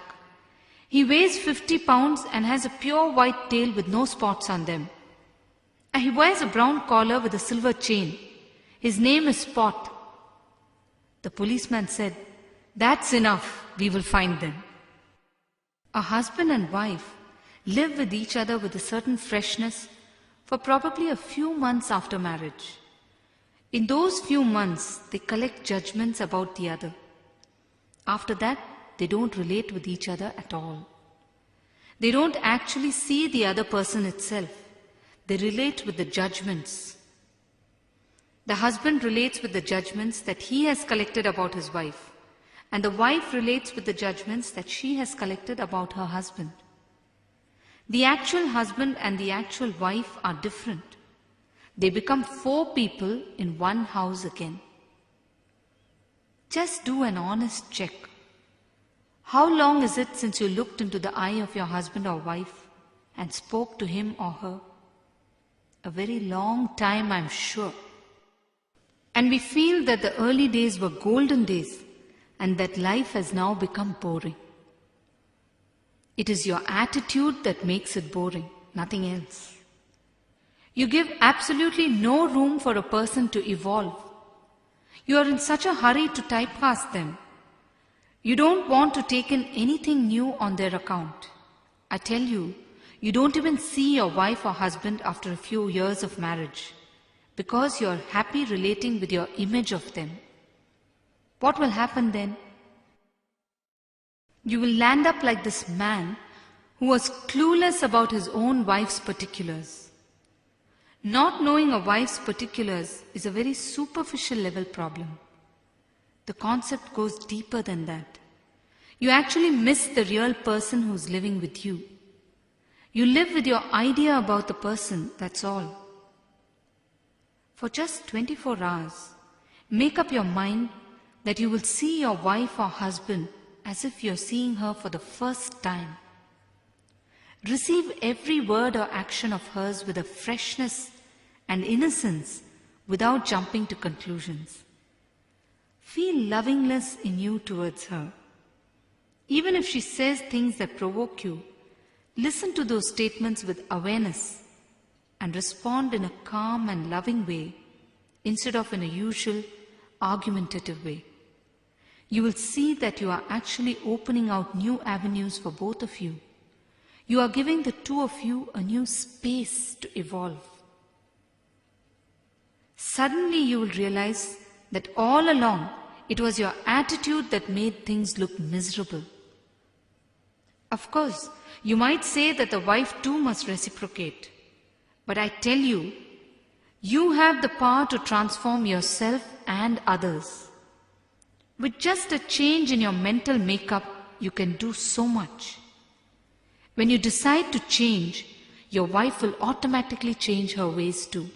He weighs 50 pounds and has a pure white tail with no spots on them. And he wears a brown collar with a silver chain. His name is Spot." The policeman said, "That's enough. We will find them." A husband and wife live with each other with a certain freshness for probably a few months after marriage. In those few months, they collect judgments about the other. After that, they don't relate with each other at all. They don't actually see the other person itself. They relate with the judgments. The husband relates with the judgments that he has collected about his wife, and the wife relates with the judgments that she has collected about her husband. The actual husband and the actual wife are different. They become 4 people in one house again. Just do an honest check. How long is it since you looked into the eye of your husband or wife and spoke to him or her? A very long time, I'm sure. And we feel that the early days were golden days and that life has now become boring. It is your attitude that makes it boring, nothing else. You give absolutely no room for a person to evolve. You are in such a hurry to typecast them. You don't want to take in anything new on their account. I tell you, you don't even see your wife or husband after a few years of marriage because you are happy relating with your image of them. What will happen then? You will land up like this man who was clueless about his own wife's particulars. Not knowing a wife's particulars is a very superficial level problem. The concept goes deeper than that. You actually miss the real person who's living with you. You live with your idea about the person, that's all. For just 24 hours, make up your mind that you will see your wife or husband as if you're seeing her for the first time. Receive every word or action of hers with a freshness and innocence without jumping to conclusions. Feel lovingness in you towards her. Even if she says things that provoke you, listen to those statements with awareness and respond in a calm and loving way instead of in a usual argumentative way. You will see that you are actually opening out new avenues for both of you. You are giving the two of you a new space to evolve. Suddenly you will realize that all along it was your attitude that made things look miserable. Of course, you might say that the wife too must reciprocate. But I tell you, you have the power to transform yourself and others. With just a change in your mental makeup, you can do so much. When you decide to change, your wife will automatically change her ways too.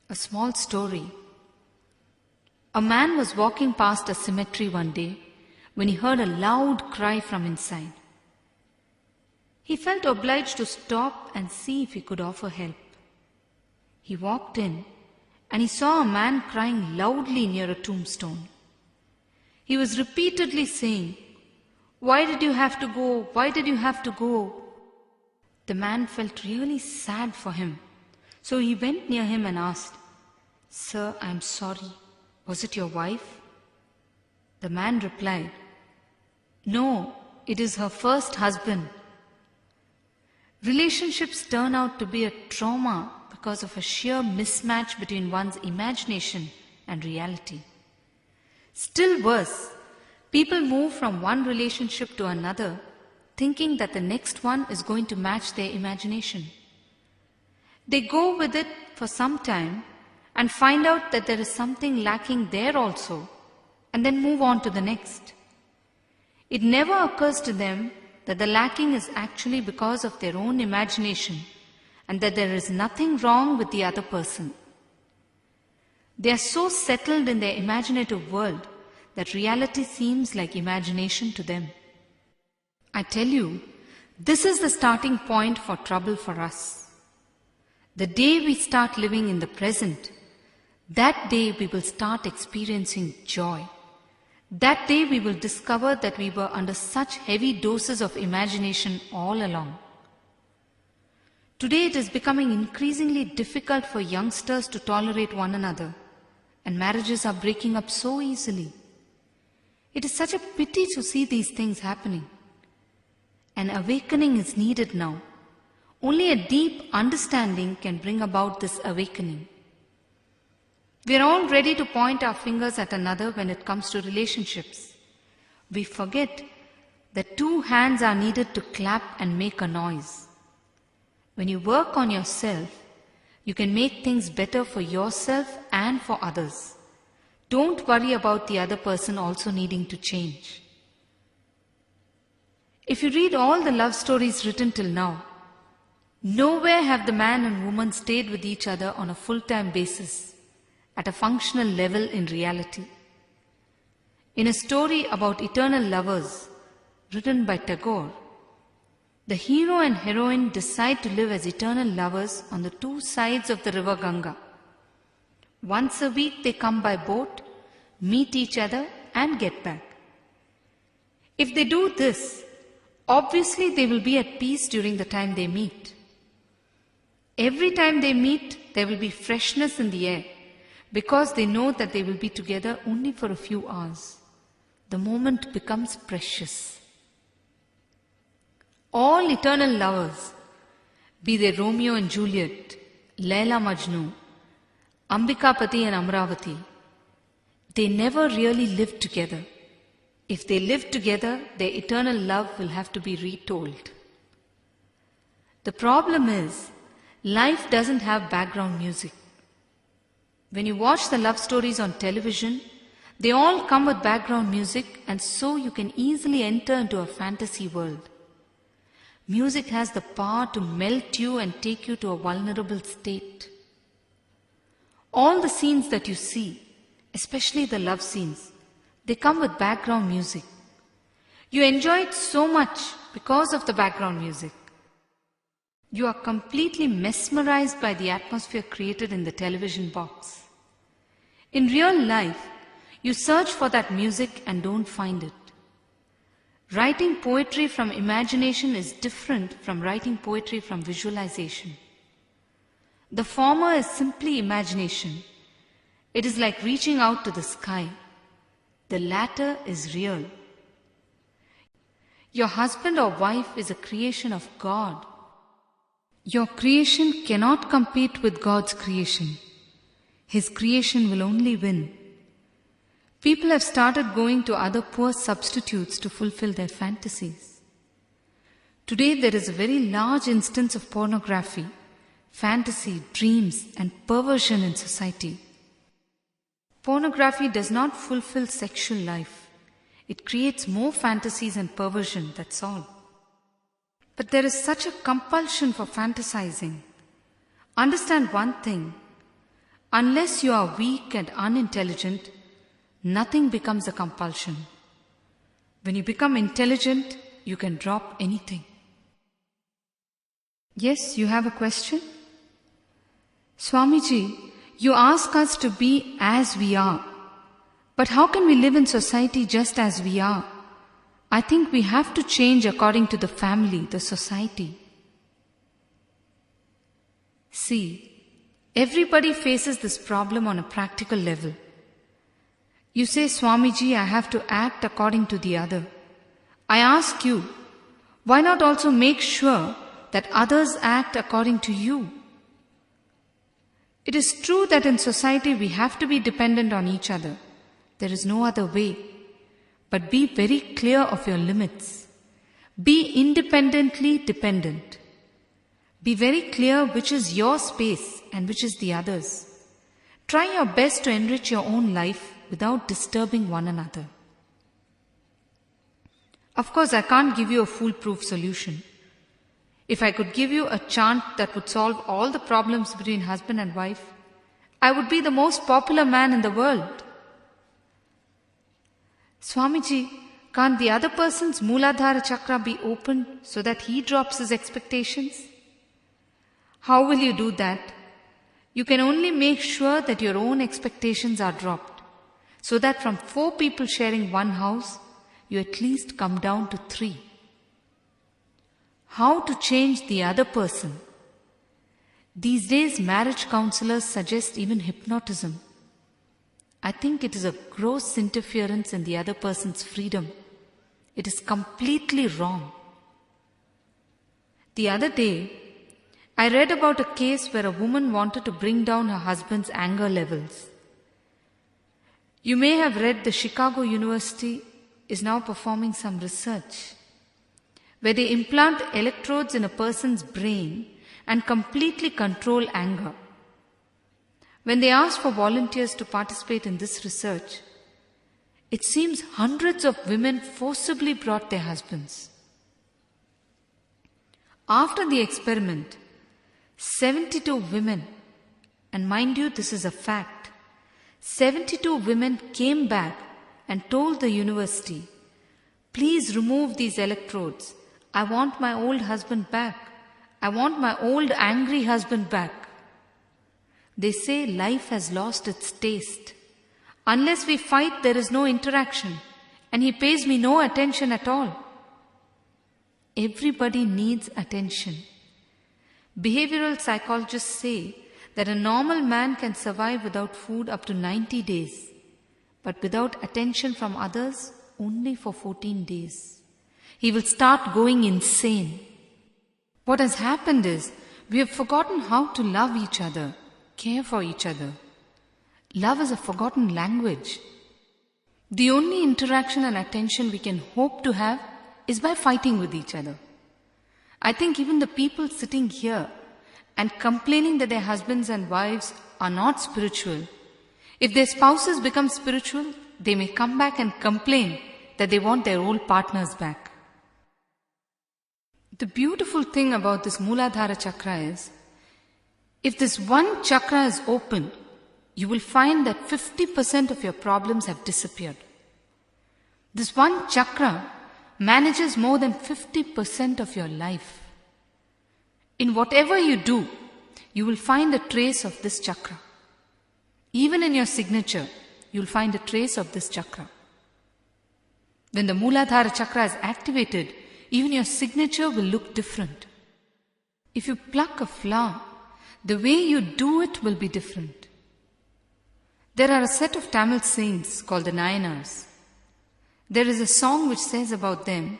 A small story. A man was walking past a cemetery one day when he heard a loud cry from inside. He felt obliged to stop and see if he could offer help. He walked in and he saw a man crying loudly near a tombstone. He was repeatedly saying, "Why did you have to go? Why did you have to go?" The man felt really sad for him. So he went near him and asked, "Sir, I am sorry. Was it your wife?" The man replied, "No, it is her first husband." Relationships turn out to be a trauma because of a sheer mismatch between one's imagination and reality. Still worse, people move from one relationship to another thinking that the next one is going to match their imagination. They go with it for some time and find out that there is something lacking there also, and then move on to the next. It never occurs to them that the lacking is actually because of their own imagination and that there is nothing wrong with the other person. They are so settled in their imaginative world that reality seems like imagination to them. I tell you, this is the starting point for trouble for us. The day we start living in the present, that day we will start experiencing joy. That day we will discover that we were under such heavy doses of imagination all along. Today it is becoming increasingly difficult for youngsters to tolerate one another, and marriages are breaking up so easily. It is such a pity to see these things happening. An awakening is needed now. Only a deep understanding can bring about this awakening. We are all ready to point our fingers at another when it comes to relationships. We forget that two hands are needed to clap and make a noise. When you work on yourself, you can make things better for yourself and for others. Don't worry about the other person also needing to change. If you read all the love stories written till now, nowhere have the man and woman stayed with each other on a full-time basis, at a functional level in reality. In a story about eternal lovers, written by Tagore, the hero and heroine decide to live as eternal lovers on the two sides of the river Ganga. Once a week they come by boat, meet each other and get back. If they do this, obviously they will be at peace during the time they meet. Every time they meet, there will be freshness in the air because they know that they will be together only for a few hours. The moment becomes precious. All eternal lovers, be they Romeo and Juliet, Laila Majnu, Ambikapati and Amravati, they never really lived together. If they live together, their eternal love will have to be retold. The problem is, life doesn't have background music. When you watch the love stories on television, they all come with background music, and so you can easily enter into a fantasy world. Music has the power to melt you and take you to a vulnerable state. All the scenes that you see, especially the love scenes, they come with background music. You enjoy it so much because of the background music. You are completely mesmerized by the atmosphere created in the television box. In real life, you search for that music and don't find it. Writing poetry from imagination is different from writing poetry from visualization. The former is simply imagination. It is like reaching out to the sky. The latter is real. Your husband or wife is a creation of God. Your creation cannot compete with God's creation. His creation will only win. People have started going to other poor substitutes to fulfill their fantasies. Today there is a very large instance of pornography, fantasy, dreams, and perversion in society. Pornography does not fulfill sexual life. It creates more fantasies and perversion, that's all. But there is such a compulsion for fantasizing. Understand one thing. Unless you are weak and unintelligent, nothing becomes a compulsion. When you become intelligent, you can drop anything. Yes, you have a question? Swamiji, You ask us to be as we are. But how can we live in society just as we are? I think we have to change according to the family, the society. See, everybody faces this problem on a practical level. You say, Swamiji, I have to act according to the other. I ask you, why not also make sure that others act according to you? It is true that in society we have to be dependent on each other. There is no other way. But be very clear of your limits. Be independently dependent. Be very clear which is your space and which is the other's. Try your best to enrich your own life without disturbing one another. Of course, I can't give you a foolproof solution. If I could give you a chant that would solve all the problems between husband and wife, I would be the most popular man in the world. Swamiji, can't the other person's Mooladhara chakra be opened so that he drops his expectations? How will you do that? You can only make sure that your own expectations are dropped, so that from 4 people sharing one house, you at least come down to 3. How to change the other person? These days, marriage counselors suggest even hypnotism. I think it is a gross interference in the other person's freedom. It is completely wrong. The other day, I read about a case where a woman wanted to bring down her husband's anger levels. You may have read the Chicago University is now performing some research where they implant electrodes in a person's brain and completely control anger. When they asked for volunteers to participate in this research, it seems hundreds of women forcibly brought their husbands. After the experiment, 72 women, and mind you, this is a fact, 72 women came back and told the university, please remove these electrodes. I want my old husband back. I want my old angry husband back. They say life has lost its taste. Unless we fight, there is no interaction, and he pays me no attention at all. Everybody needs attention. Behavioral psychologists say that a normal man can survive without food up to 90 days, but without attention from others, only for 14 days. He will start going insane. What has happened is, we have forgotten how to love each other, care for each other. Love is a forgotten language. The only interaction and attention we can hope to have is by fighting with each other. I think even the people sitting here and complaining that their husbands and wives are not spiritual, if their spouses become spiritual, they may come back and complain that they want their old partners back. The beautiful thing about this Mooladhara chakra is, if this one chakra is open, you will find that 50% of your problems have disappeared. This one chakra manages more than 50% of your life. In whatever you do, you will find a trace of this chakra. Even in your signature, you will find a trace of this chakra. When the Mooladhara chakra is activated, even your signature will look different. If you pluck a flower, the way you do it will be different. There are a set of Tamil saints called the Nayanars. There is a song which says about them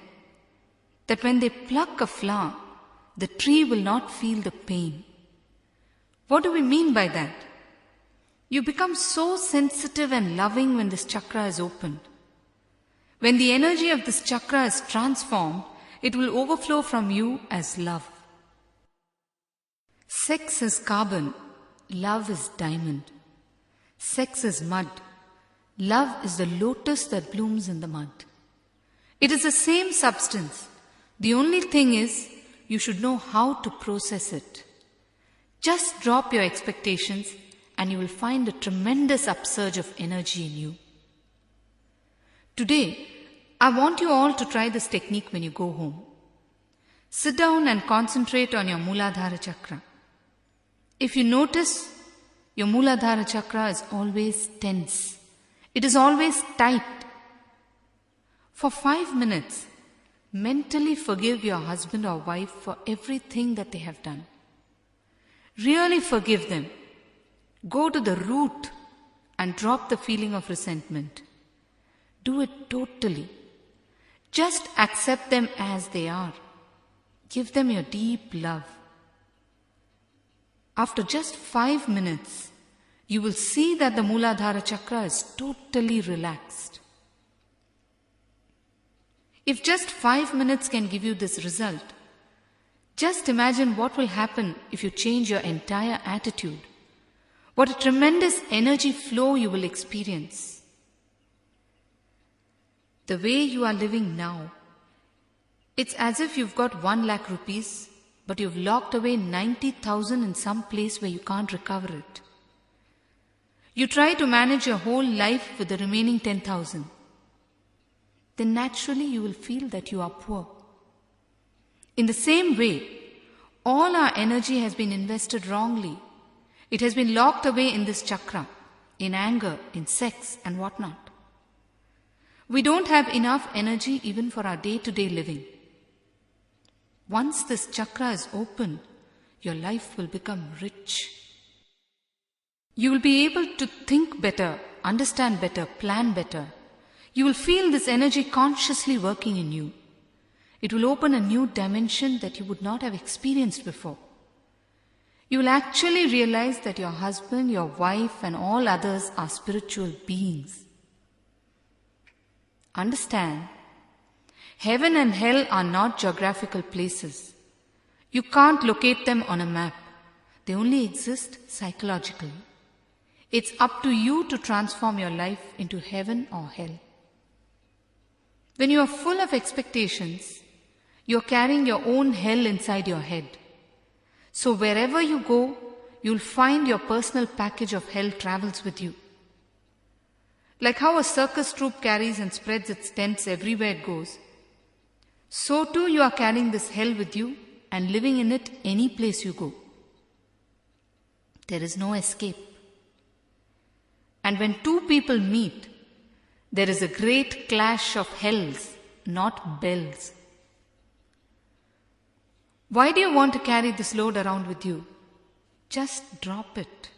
that when they pluck a flower, the tree will not feel the pain. What do we mean by that? You become so sensitive and loving when this chakra is opened. When the energy of this chakra is transformed, it will overflow from you as love. Sex is carbon, love is diamond. Sex is mud, love is the lotus that blooms in the mud. It is the same substance. The only thing is, you should know how to process it. Just drop your expectations and you will find a tremendous upsurge of energy in you. Today, I want you all to try this technique when you go home. Sit down and concentrate on your Mooladhara chakra. If you notice Your Mooladhara chakra is always tense. It is always tight. For 5 minutes, mentally forgive your husband or wife for everything that they have done. Really forgive them. Go to the root and drop the feeling of resentment. Do it totally. Just accept them as they are. Give them your deep love. After just 5 minutes, you will see that the Mooladhara chakra is totally relaxed. If just 5 minutes can give you this result, just imagine what will happen if you change your entire attitude. What a tremendous energy flow you will experience. The way you are living now, it's as if you've got 1 lakh rupees, but you've locked away 90,000 in some place where you can't recover it. You try to manage your whole life with the remaining 10,000. Then naturally you will feel that you are poor. In the same way, all our energy has been invested wrongly. It has been locked away in this chakra, in anger, in sex and whatnot. We don't have enough energy even for our day-to-day living. Once this chakra is open, your life will become rich. You will be able to think better, understand better, plan better. You will feel this energy consciously working in you. It will open a new dimension that you would not have experienced before. You will actually realize that your husband, your wife, and all others are spiritual beings. Understand, heaven and hell are not geographical places. You can't locate them on a map. They only exist psychologically. It's up to you to transform your life into heaven or hell. When you are full of expectations, you are carrying your own hell inside your head. So wherever you go, you'll find your personal package of hell travels with you. Like how a circus troupe carries and spreads its tents everywhere it goes, so too you are carrying this hell with you and living in it any place you go. There is no escape. And when 2 people meet, there is a great clash of hells, not bells. Why do you want to carry this load around with you? Just drop it.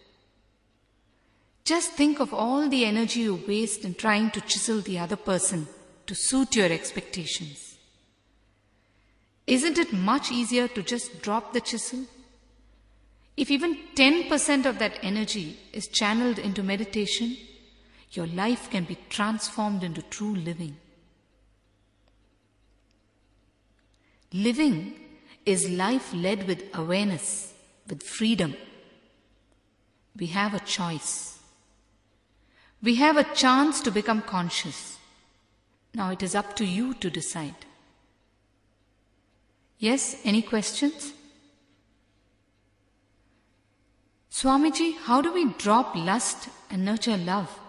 Just think of all the energy you waste in trying to chisel the other person to suit your expectations. Isn't it much easier to just drop the chisel? If even 10% of that energy is channeled into meditation, your life can be transformed into true living. Living is life led with awareness, with freedom. We have a choice. We have a chance to become conscious. Now it is up to you to decide. Yes, any questions? Swamiji, how do we drop lust and nurture love?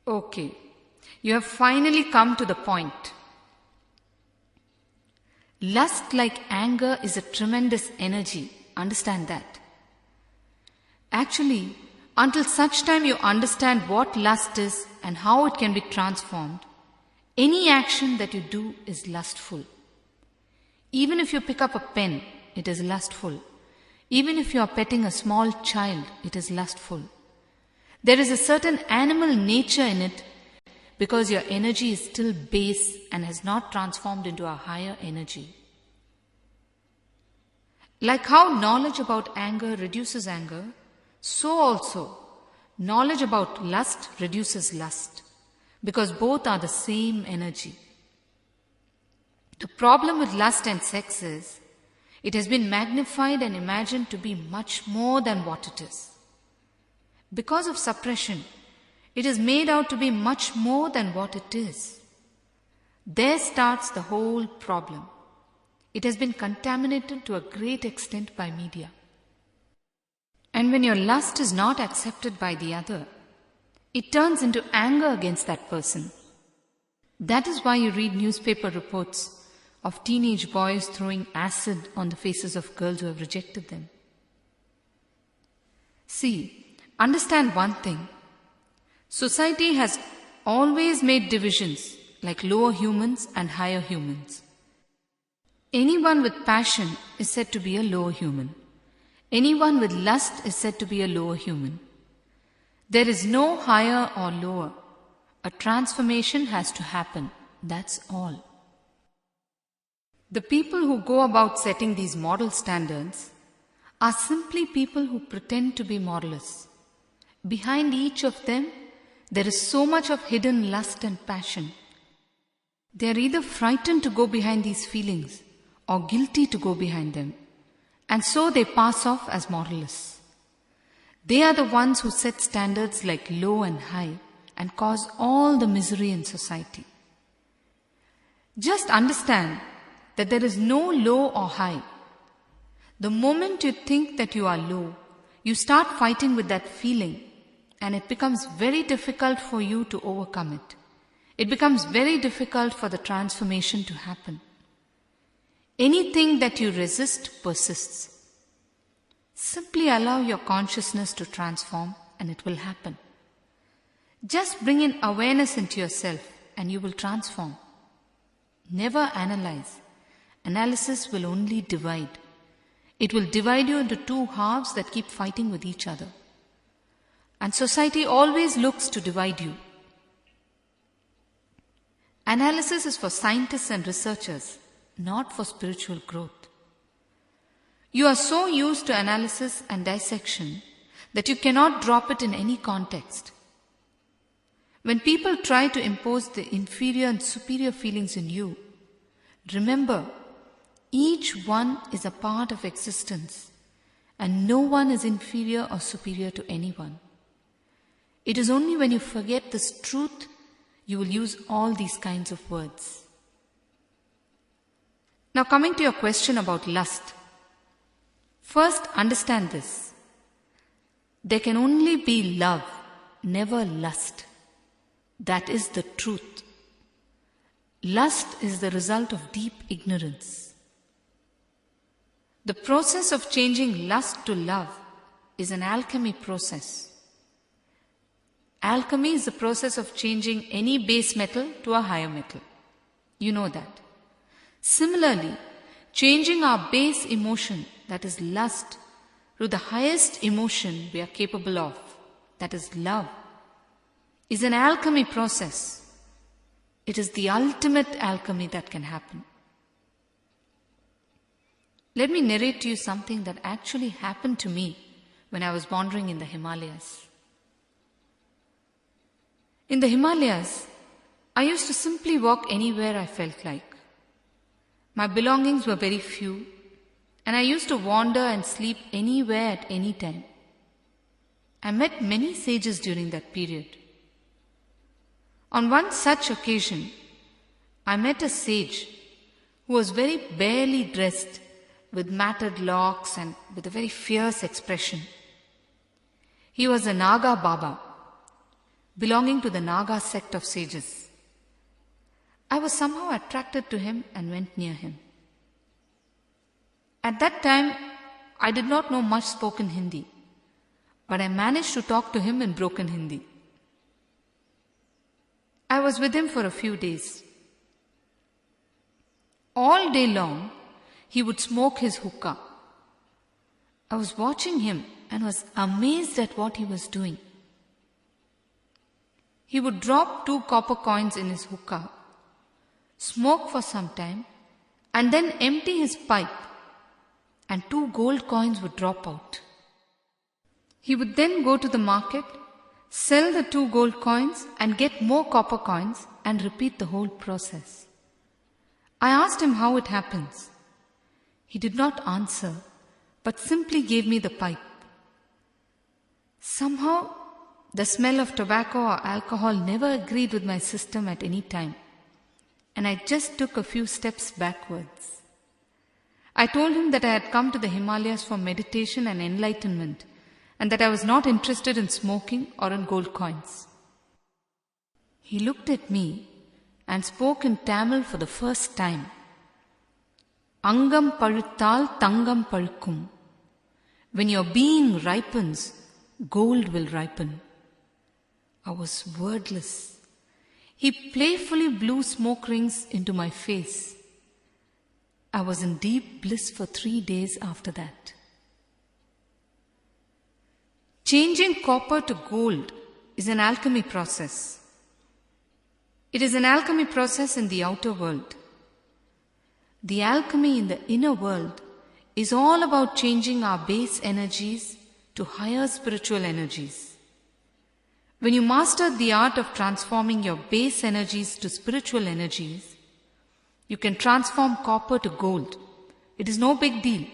Okay, you have finally come to the point. Lust, like anger, is a tremendous energy. Understand that. Actually, until such time you understand what lust is and how it can be transformed, any action that you do is lustful. Even if you pick up a pen, it is lustful. Even if you are petting a small child, it is lustful. There is a certain animal nature in it because your energy is still base and has not transformed into a higher energy. Like how knowledge about anger reduces anger, so also knowledge about lust reduces lust, because both are the same energy. The problem with lust and sex is, it has been magnified and imagined to be much more than what it is. Because of suppression, it is made out to be much more than what it is. There starts the whole problem. It has been contaminated to a great extent by media. And when your lust is not accepted by the other, it turns into anger against that person. That is why you read newspaper reports of teenage boys throwing acid on the faces of girls who have rejected them. See, understand one thing. Society has always made divisions like lower humans and higher humans. Anyone with passion is said to be a lower human. Anyone with lust is said to be a lower human. There is no higher or lower. A transformation has to happen. That's all. The people who go about setting these moral standards are simply people who pretend to be moralists. Behind each of them, there is so much of hidden lust and passion. They are either frightened to go behind these feelings or guilty to go behind them, and so they pass off as moralists. They are the ones who set standards like low and high and cause all the misery in society. Just understand that there is no low or high. The moment you think that you are low, you start fighting with that feeling, and it becomes very difficult for you to overcome it. It becomes very difficult for the transformation to happen. Anything that you resist persists. Simply allow your consciousness to transform and it will happen. Just bring in awareness into yourself and you will transform. Never analyze. Analysis will only divide. It will divide you into two halves that keep fighting with each other. And society always looks to divide you. Analysis is for scientists and researchers, not for spiritual growth. You are so used to analysis and dissection that you cannot drop it in any context. When people try to impose the inferior and superior feelings in you, remember, each one is a part of existence and no one is inferior or superior to anyone. It is only when you forget this truth you will use all these kinds of words. Now coming to your question about lust. First, understand this. There can only be love, never lust. That is the truth. Lust is the result of deep ignorance. The process of changing lust to love is an alchemy process. Alchemy is the process of changing any base metal to a higher metal. You know that. Similarly, changing our base emotion, that is lust, to the highest emotion we are capable of, that is love, is an alchemy process. It is the ultimate alchemy that can happen. Let me narrate to you something that actually happened to me when I was wandering in the Himalayas. In the Himalayas, I used to simply walk anywhere I felt like. My belongings were very few, and I used to wander and sleep anywhere at any time. I met many sages during that period. On one such occasion, I met a sage who was very barely dressed with matted locks and with a very fierce expression. He was a Naga Baba, belonging to the Naga sect of sages. I was somehow attracted to him and went near him. At that time, I did not know much spoken Hindi, but I managed to talk to him in broken Hindi. I was with him for a few days. All day long, he would smoke his hookah. I was watching him and was amazed at what he was doing. He would drop 2 copper coins in his hookah, smoke for some time, and then empty his pipe, and 2 gold coins would drop out. He would then go to the market, sell the 2 gold coins and get more copper coins and repeat the whole process. I asked him how it happens. He did not answer, but simply gave me the pipe. Somehow, the smell of tobacco or alcohol never agreed with my system at any time, and I just took a few steps backwards. I told him that I had come to the Himalayas for meditation and enlightenment, and that I was not interested in smoking or in gold coins. He looked at me and spoke in Tamil for the first time. Angam paluttal tangam palukkum. When your being ripens, gold will ripen. I was wordless. He playfully blew smoke rings into my face. I was in deep bliss for 3 days after that. Changing copper to gold is an alchemy process. It is an alchemy process in the outer world. The alchemy in the inner world is all about changing our base energies to higher spiritual energies. When you master the art of transforming your base energies to spiritual energies, you can transform copper to gold. It is no big deal.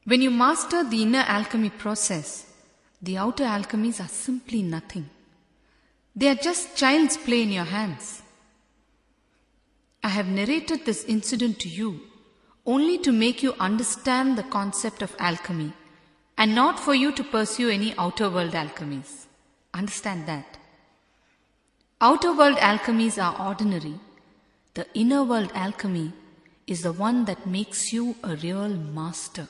When you master the inner alchemy process, the outer alchemies are simply nothing. They are just child's play in your hands. I have narrated this incident to you only to make you understand the concept of alchemy and not for you to pursue any outer world alchemies. Understand that. Outer world alchemies are ordinary. The inner world alchemy is the one that makes you a real master.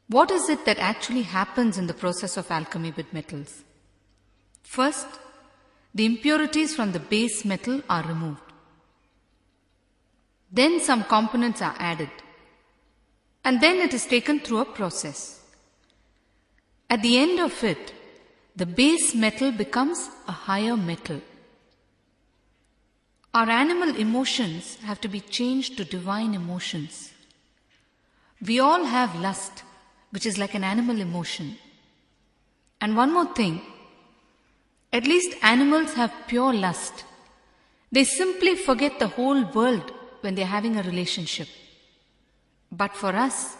What is it that actually happens in the process of alchemy with metals? First, the impurities from the base metal are removed. Then some components are added. And then it is taken through a process. At the end of it, the base metal becomes a higher metal. Our animal emotions have to be changed to divine emotions. We all have lust, which is like an animal emotion. And one more thing, at least animals have pure lust. They simply forget the whole world when they are having a relationship. But for us,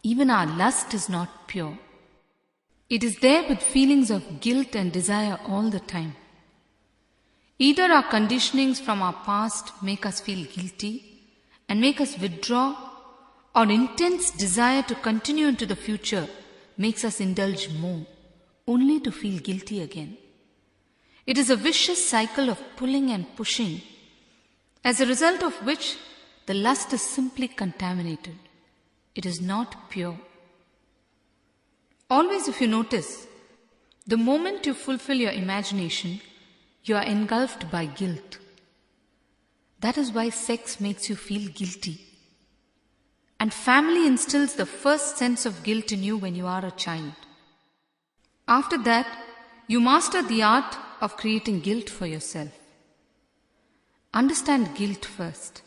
even our lust is not pure. It is there with feelings of guilt and desire all the time. Either our conditionings from our past make us feel guilty and make us withdraw, or intense desire to continue into the future makes us indulge more, only to feel guilty again. It is a vicious cycle of pulling and pushing, as a result of which the lust is simply contaminated. It is not pure. Always, if you notice, the moment you fulfill your imagination, you are engulfed by guilt. That is why sex makes you feel guilty. And family instills the first sense of guilt in you when you are a child. After that, you master the art of creating guilt for yourself. Understand guilt first.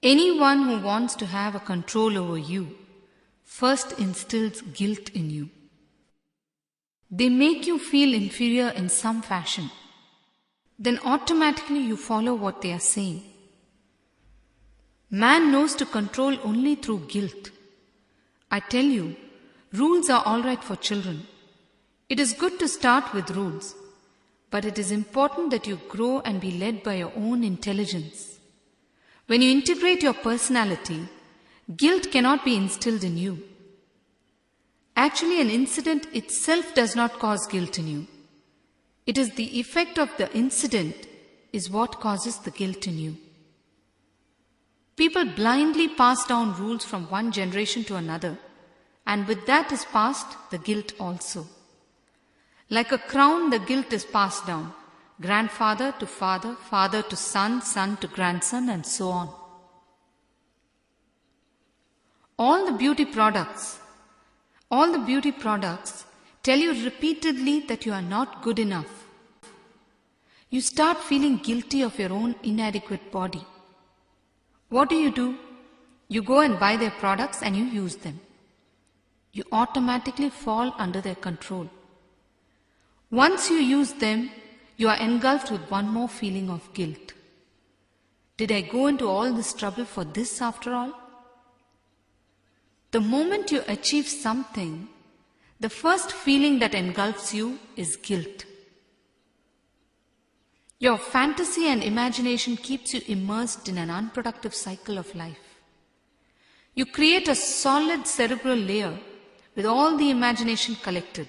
Anyone who wants to have a control over you first instills guilt in you. They make you feel inferior in some fashion. Then automatically you follow what they are saying. Man knows to control only through guilt. I tell you, rules are all right for children. It is good to start with rules, but it is important that you grow and be led by your own intelligence. When you integrate your personality, guilt cannot be instilled in you. Actually, an incident itself does not cause guilt in you. It is the effect of the incident is what causes the guilt in you. People blindly pass down rules from one generation to another, and with that is passed the guilt also. Like a crown, the guilt is passed down, grandfather to father, father to son, son to grandson, and so on. All the beauty products tell you repeatedly that you are not good enough. You start feeling guilty of your own inadequate body. What do? You go and buy their products and you use them. You automatically fall under their control. Once you use them, you are engulfed with one more feeling of guilt. Did I go into all this trouble for this after all? The moment you achieve something, the first feeling that engulfs you is guilt. Your fantasy and imagination keeps you immersed in an unproductive cycle of life. You create a solid cerebral layer with all the imagination collected.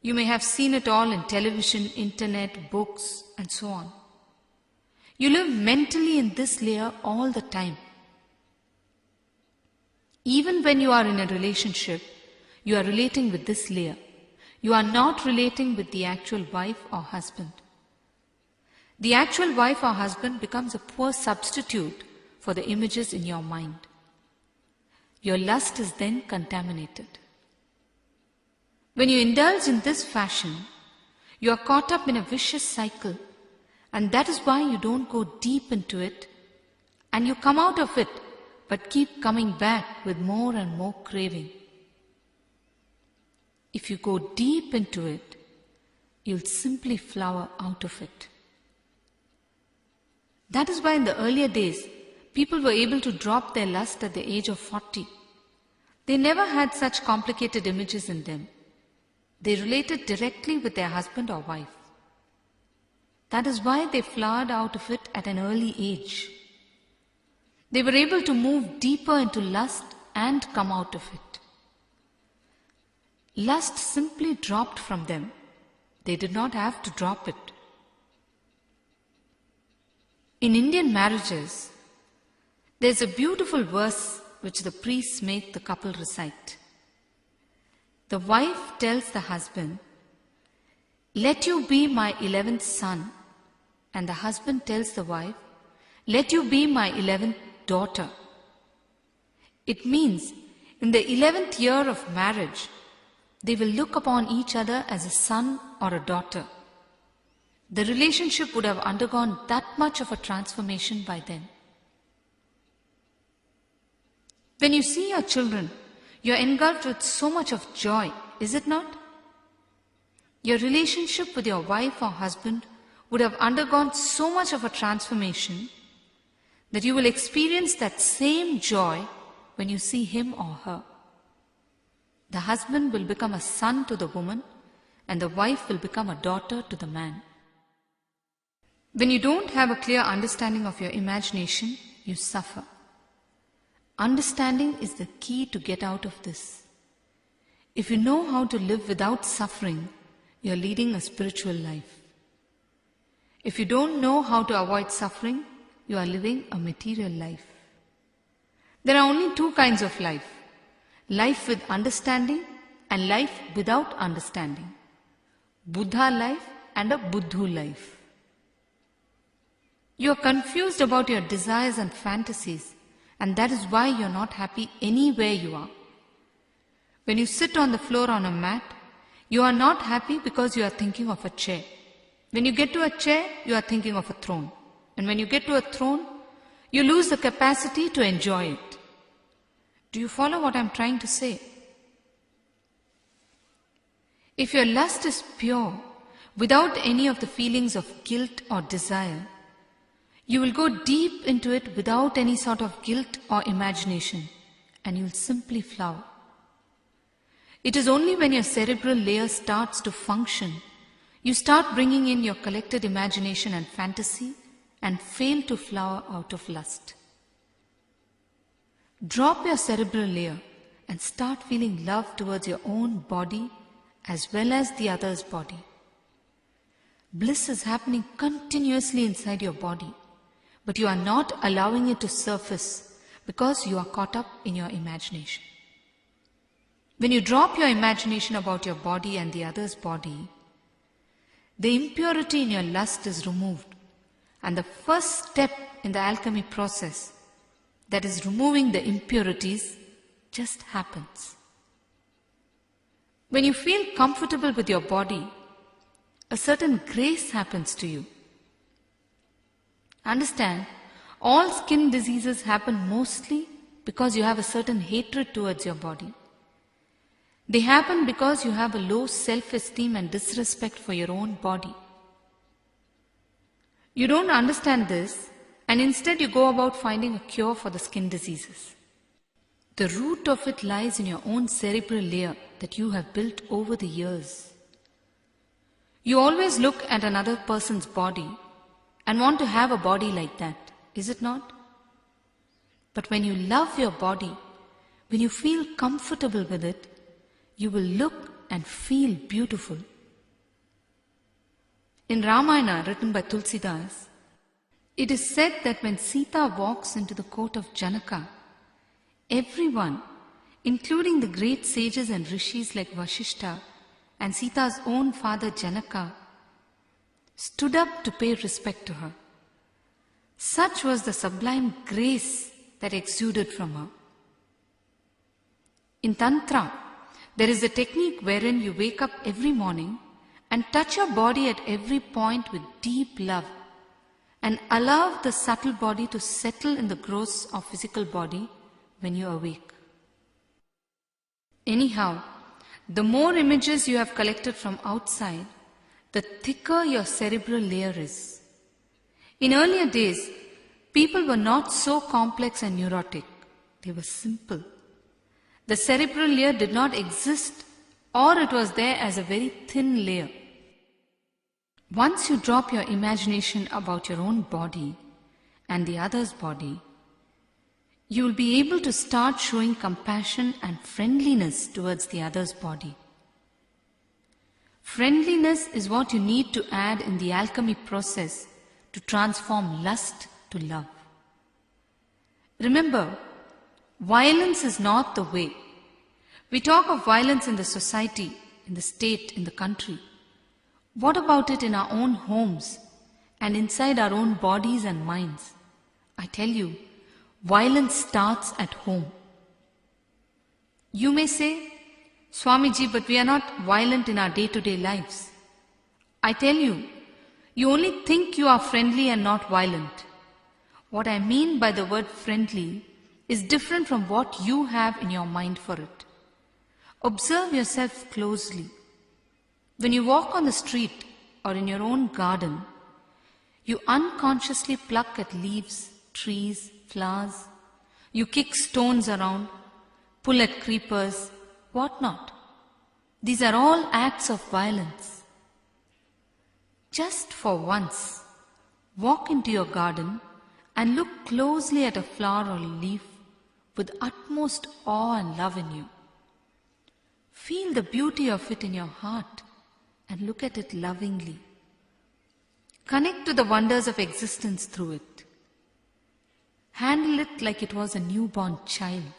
You may have seen it all in television, internet, books, and so on. You live mentally in this layer all the time. Even when you are in a relationship, you are relating with this layer. You are not relating with the actual wife or husband. The actual wife or husband becomes a poor substitute for the images in your mind. Your lust is then contaminated. When you indulge in this fashion, you are caught up in a vicious cycle, and that is why you don't go deep into it, and you come out of it, but keep coming back with more and more craving. If you go deep into it, you'll simply flower out of it. That is why in the earlier days, people were able to drop their lust at the age of 40. They never had such complicated images in them. They related directly with their husband or wife. That is why they flowered out of it at an early age. They were able to move deeper into lust and come out of it. Lust simply dropped from them. They did not have to drop it. In Indian marriages, there is a beautiful verse which the priests make the couple recite. The wife tells the husband, "Let you be my 11th son," and the husband tells the wife, "Let you be my 11th daughter." It means in the 11th year of marriage, they will look upon each other as a son or a daughter. The relationship would have undergone that much of a transformation by then. When you see your children, you are engulfed with so much of joy, is it not? Your relationship with your wife or husband would have undergone so much of a transformation that you will experience that same joy when you see him or her. The husband will become a son to the woman, and the wife will become a daughter to the man. When you don't have a clear understanding of your imagination, you suffer. Understanding is the key to get out of this. If you know how to live without suffering, you are leading a spiritual life. If you don't know how to avoid suffering, you are living a material life. There are only two kinds of life: life with understanding and life without understanding. Buddha life and a Buddhu life. You are confused about your desires and fantasies, and that is why you are not happy anywhere you are. When you sit on the floor on a mat, you are not happy because you are thinking of a chair. When you get to a chair, you are thinking of a throne. And when you get to a throne, you lose the capacity to enjoy it. Do you follow what I am trying to say? If your lust is pure, without any of the feelings of guilt or desire, you will go deep into it without any sort of guilt or imagination, and you will simply flower. It is only when your cerebral layer starts to function, you start bringing in your collected imagination and fantasy and fail to flower out of lust. Drop your cerebral layer and start feeling love towards your own body as well as the other's body. Bliss is happening continuously inside your body, but you are not allowing it to surface because you are caught up in your imagination. When you drop your imagination about your body and the other's body, the impurity in your lust is removed, and the first step in the alchemy process, that is removing the impurities, just happens. When you feel comfortable with your body, a certain grace happens to you. Understand, all skin diseases happen mostly because you have a certain hatred towards your body. They happen because you have a low self-esteem and disrespect for your own body. You don't understand this, and instead you go about finding a cure for the skin diseases. The root of it lies in your own cerebral layer that you have built over the years. You always look at another person's body and want to have a body like that, is it not? But when you love your body, when you feel comfortable with it, you will look and feel beautiful. In Ramayana, written by Tulsidas, it is said that when Sita walks into the court of Janaka, everyone, including the great sages and rishis like Vashishta and Sita's own father Janaka, stood up to pay respect to her. Such was the sublime grace that exuded from her. In Tantra, there is a technique wherein you wake up every morning and touch your body at every point with deep love and allow the subtle body to settle in the gross or physical body when you awake. Anyhow, the more images you have collected from outside, the thicker your cerebral layer is. In earlier days, people were not so complex and neurotic. They were simple. The cerebral layer did not exist, or it was there as a very thin layer. Once you drop your imagination about your own body and the other's body, you will be able to start showing compassion and friendliness towards the other's body. Friendliness is what you need to add in the alchemy process to transform lust to love. Remember, violence is not the way. We talk of violence in the society, in the state, in the country. What about it in our own homes and inside our own bodies and minds? I tell you, violence starts at home. You may say, Swamiji, but we are not violent in our day-to-day lives. I tell you, you only think you are friendly and not violent. What I mean by the word friendly is different from what you have in your mind for it. Observe yourself closely. When you walk on the street or in your own garden, you unconsciously pluck at leaves, trees, flowers. You kick stones around, pull at creepers, what not. These are all acts of violence. Just for once, walk into your garden and look closely at a flower or leaf with utmost awe and love in you. Feel the beauty of it in your heart and look at it lovingly. Connect to the wonders of existence through it. Handle it like it was a newborn child.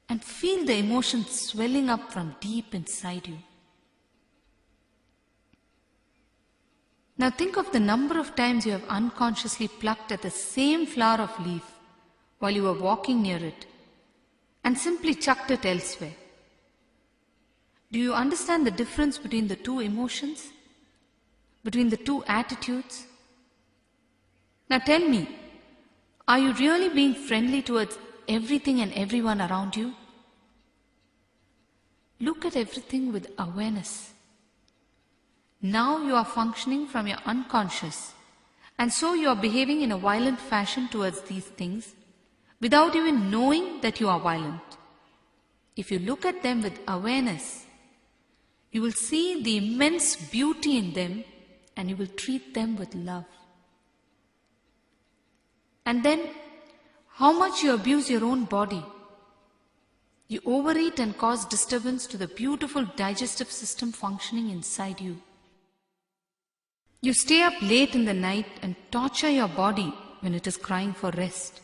And feel the emotions swelling up from deep inside you. Now think of the number of times you have unconsciously plucked at the same flower of leaf while you were walking near it and simply chucked it elsewhere. Do you understand the difference between the two emotions? Between the two attitudes? Now tell me, are you really being friendly towards everything and everyone around you? Look at everything with awareness. Now you are functioning from your unconscious, and so you are behaving in a violent fashion towards these things without even knowing that you are violent. If you look at them with awareness, you will see the immense beauty in them and you will treat them with love. And then, how much you abuse your own body. You overeat and cause disturbance to the beautiful digestive system functioning inside you. You stay up late in the night and torture your body when it is crying for rest.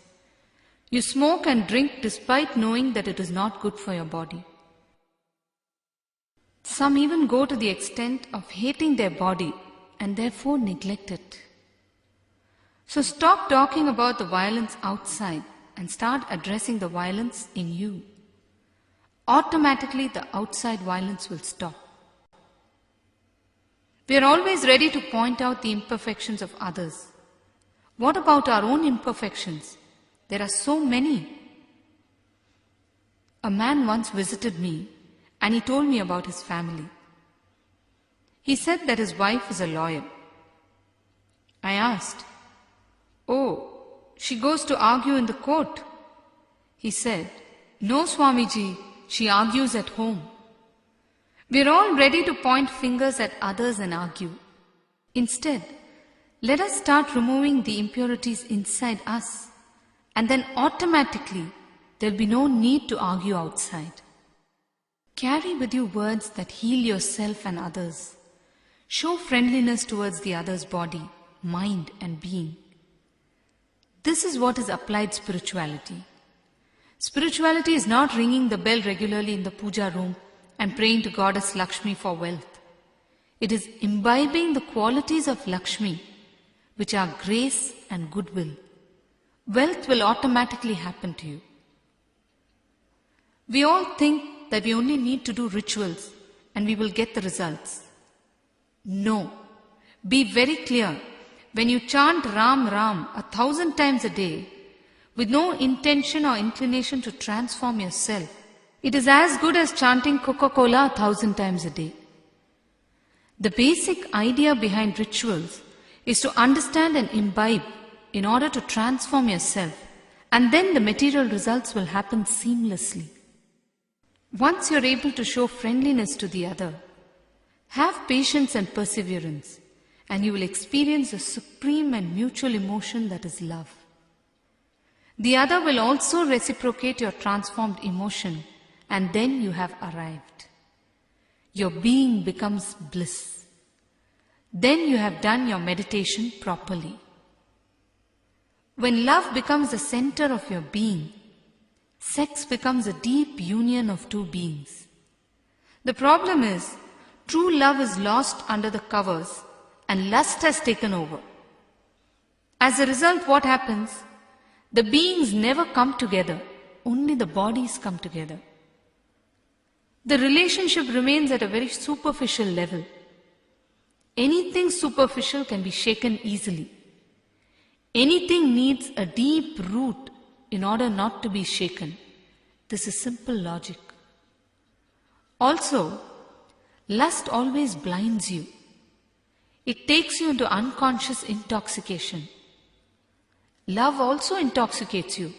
You smoke and drink despite knowing that it is not good for your body. Some even go to the extent of hating their body and therefore neglect it. So stop talking about the violence outside and start addressing the violence in you. Automatically the outside violence will stop. We are always ready to point out the imperfections of others. What about our own imperfections? There are so many. A man once visited me and he told me about his family. He said that his wife is a lawyer. I asked, "Oh, she goes to argue in the court?" He said, "No, Swamiji, she argues at home." We are all ready to point fingers at others and argue. Instead, let us start removing the impurities inside us, and then automatically there will be no need to argue outside. Carry with you words that heal yourself and others. Show friendliness towards the other's body, mind and being. This is what is applied spirituality. Spirituality is not ringing the bell regularly in the puja room and praying to Goddess Lakshmi for wealth. It is imbibing the qualities of Lakshmi, which are grace and goodwill. Wealth will automatically happen to you. We all think that we only need to do rituals and we will get the results. No. Be very clear. When you chant Ram Ram 1,000 times a day, with no intention or inclination to transform yourself, it is as good as chanting Coca-Cola 1,000 times a day. The basic idea behind rituals is to understand and imbibe in order to transform yourself, and then the material results will happen seamlessly. Once you're able to show friendliness to the other, have patience and perseverance, and you will experience a supreme and mutual emotion that is love. The other will also reciprocate your transformed emotion, and then you have arrived. Your being becomes bliss. Then you have done your meditation properly. When love becomes the center of your being, sex becomes a deep union of two beings. The problem is, true love is lost under the covers and lust has taken over. As a result, what happens? The beings never come together, only the bodies come together. The relationship remains at a very superficial level. Anything superficial can be shaken easily. Anything needs a deep root in order not to be shaken. This is simple logic. Also, lust always blinds you. It takes you into unconscious intoxication. Love also intoxicates you,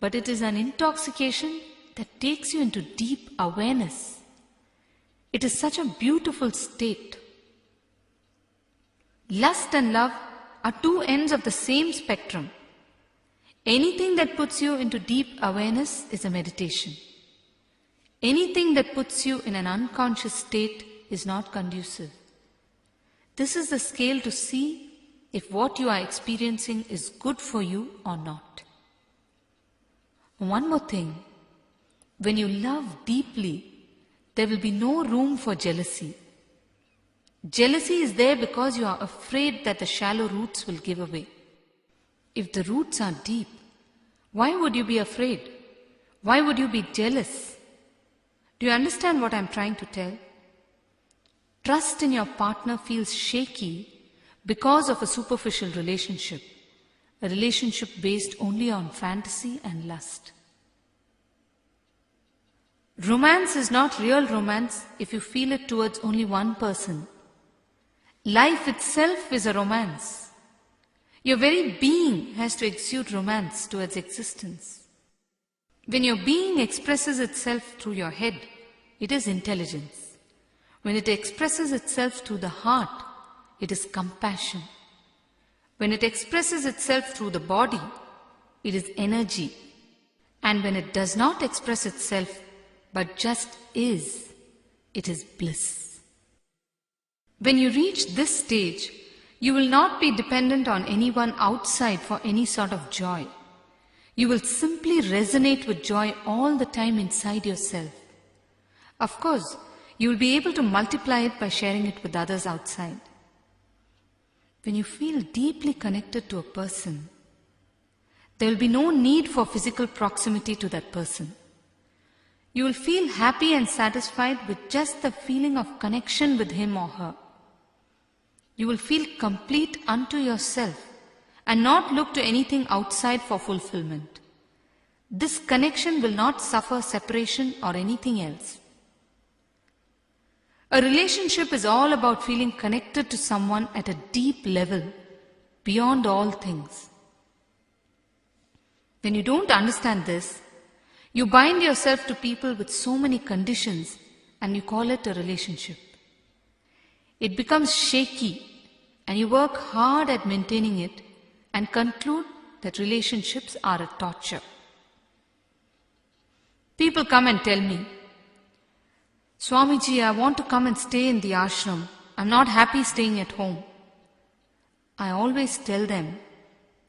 but it is an intoxication that takes you into deep awareness. It is such a beautiful state. Lust and love are two ends of the same spectrum. Anything that puts you into deep awareness is a meditation. Anything that puts you in an unconscious state is not conducive. This is the scale to see if what you are experiencing is good for you or not. One more thing. When you love deeply, there will be no room for jealousy. Jealousy is there because you are afraid that the shallow roots will give away. If the roots are deep, why would you be afraid? Why would you be jealous? Do you understand what I am trying to tell? Trust in your partner feels shaky because of a superficial relationship, a relationship based only on fantasy and lust. Romance is not real romance if you feel it towards only one person. Life itself is a romance. Your very being has to exude romance towards existence. When your being expresses itself through your head, it is intelligence. When it expresses itself through the heart, it is compassion. When it expresses itself through the body, it is energy. And when it does not express itself, but just is, it is bliss. When you reach this stage, you will not be dependent on anyone outside for any sort of joy. You will simply resonate with joy all the time inside yourself. Of course, you will be able to multiply it by sharing it with others outside. When you feel deeply connected to a person, there will be no need for physical proximity to that person. You will feel happy and satisfied with just the feeling of connection with him or her. You will feel complete unto yourself and not look to anything outside for fulfillment. This connection will not suffer separation or anything else. A relationship is all about feeling connected to someone at a deep level, beyond all things. When you don't understand this, you bind yourself to people with so many conditions and you call it a relationship. It becomes shaky and you work hard at maintaining it and conclude that relationships are a torture. People come and tell me, Swamiji, I want to come and stay in the ashram. I'm not happy staying at home. I always tell them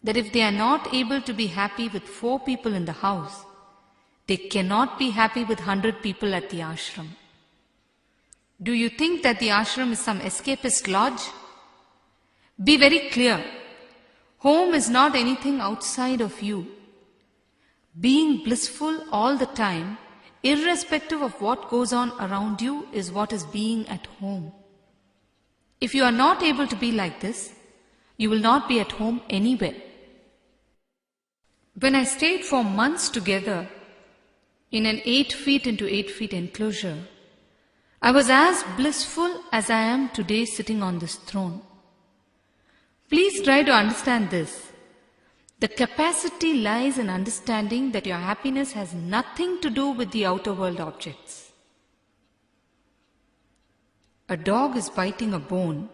that if they are not able to be happy with 4 people in the house, They cannot be happy with 100 people at the ashram. Do you think that the ashram is some escapist lodge? Be very clear. Home is not anything outside of you. Being blissful all the time, irrespective of what goes on around you, is what is being at home. If you are not able to be like this, you will not be at home anywhere. When I stayed for months together in an 8 feet into 8 feet enclosure, I was as blissful as I am today sitting on this throne. Please try to understand this. The capacity lies in understanding that your happiness has nothing to do with the outer world objects. A dog is biting a bone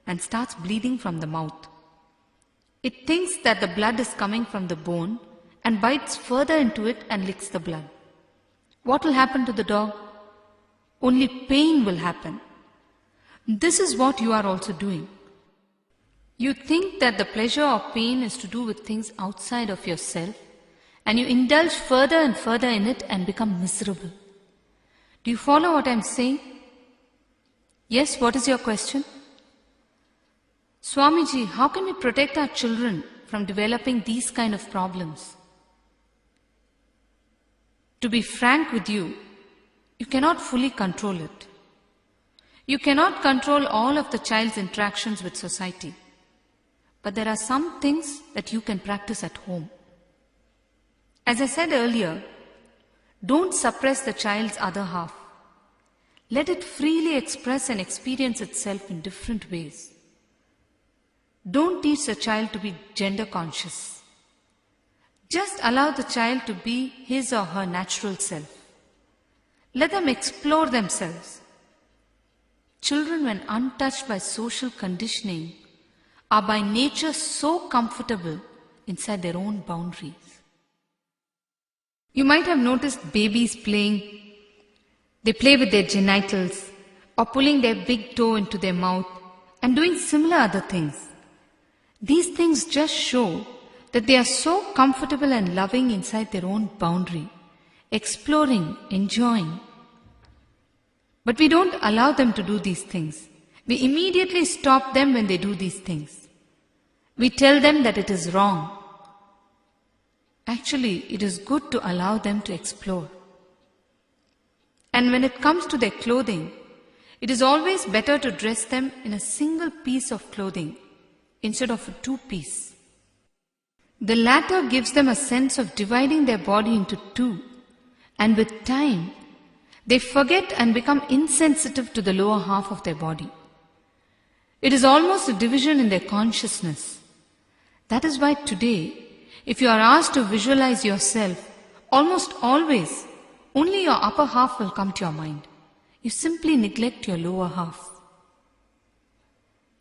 and starts bleeding from the mouth. It thinks that the blood is coming from the bone and bites further into it and licks the blood. What will happen to the dog? Only pain will happen. This is what you are also doing. You think that the pleasure or pain is to do with things outside of yourself, and you indulge further and further in it and become miserable. Do you follow what I am saying? Yes, what is your question? Swamiji, how can we protect our children from developing these kind of problems? To be frank with you, you cannot fully control it. You cannot control all of the child's interactions with society. But there are some things that you can practice at home. As I said earlier, don't suppress the child's other half. Let it freely express and experience itself in different ways. Don't teach the child to be gender conscious. Just allow the child to be his or her natural self. Let them explore themselves. Children, when untouched by social conditioning, are by nature so comfortable inside their own boundaries. You might have noticed babies playing. They play with their genitals or pulling their big toe into their mouth and doing similar other things. These things just show that they are so comfortable and loving inside their own boundary, exploring, enjoying. But we don't allow them to do these things. We immediately stop them when they do these things. We tell them that it is wrong. Actually, it is good to allow them to explore. And when it comes to their clothing, it is always better to dress them in a single piece of clothing instead of a two-piece. The latter gives them a sense of dividing their body into two, and with time, they forget and become insensitive to the lower half of their body. It is almost a division in their consciousness. That is why today, if you are asked to visualize yourself, almost always, only your upper half will come to your mind. You simply neglect your lower half.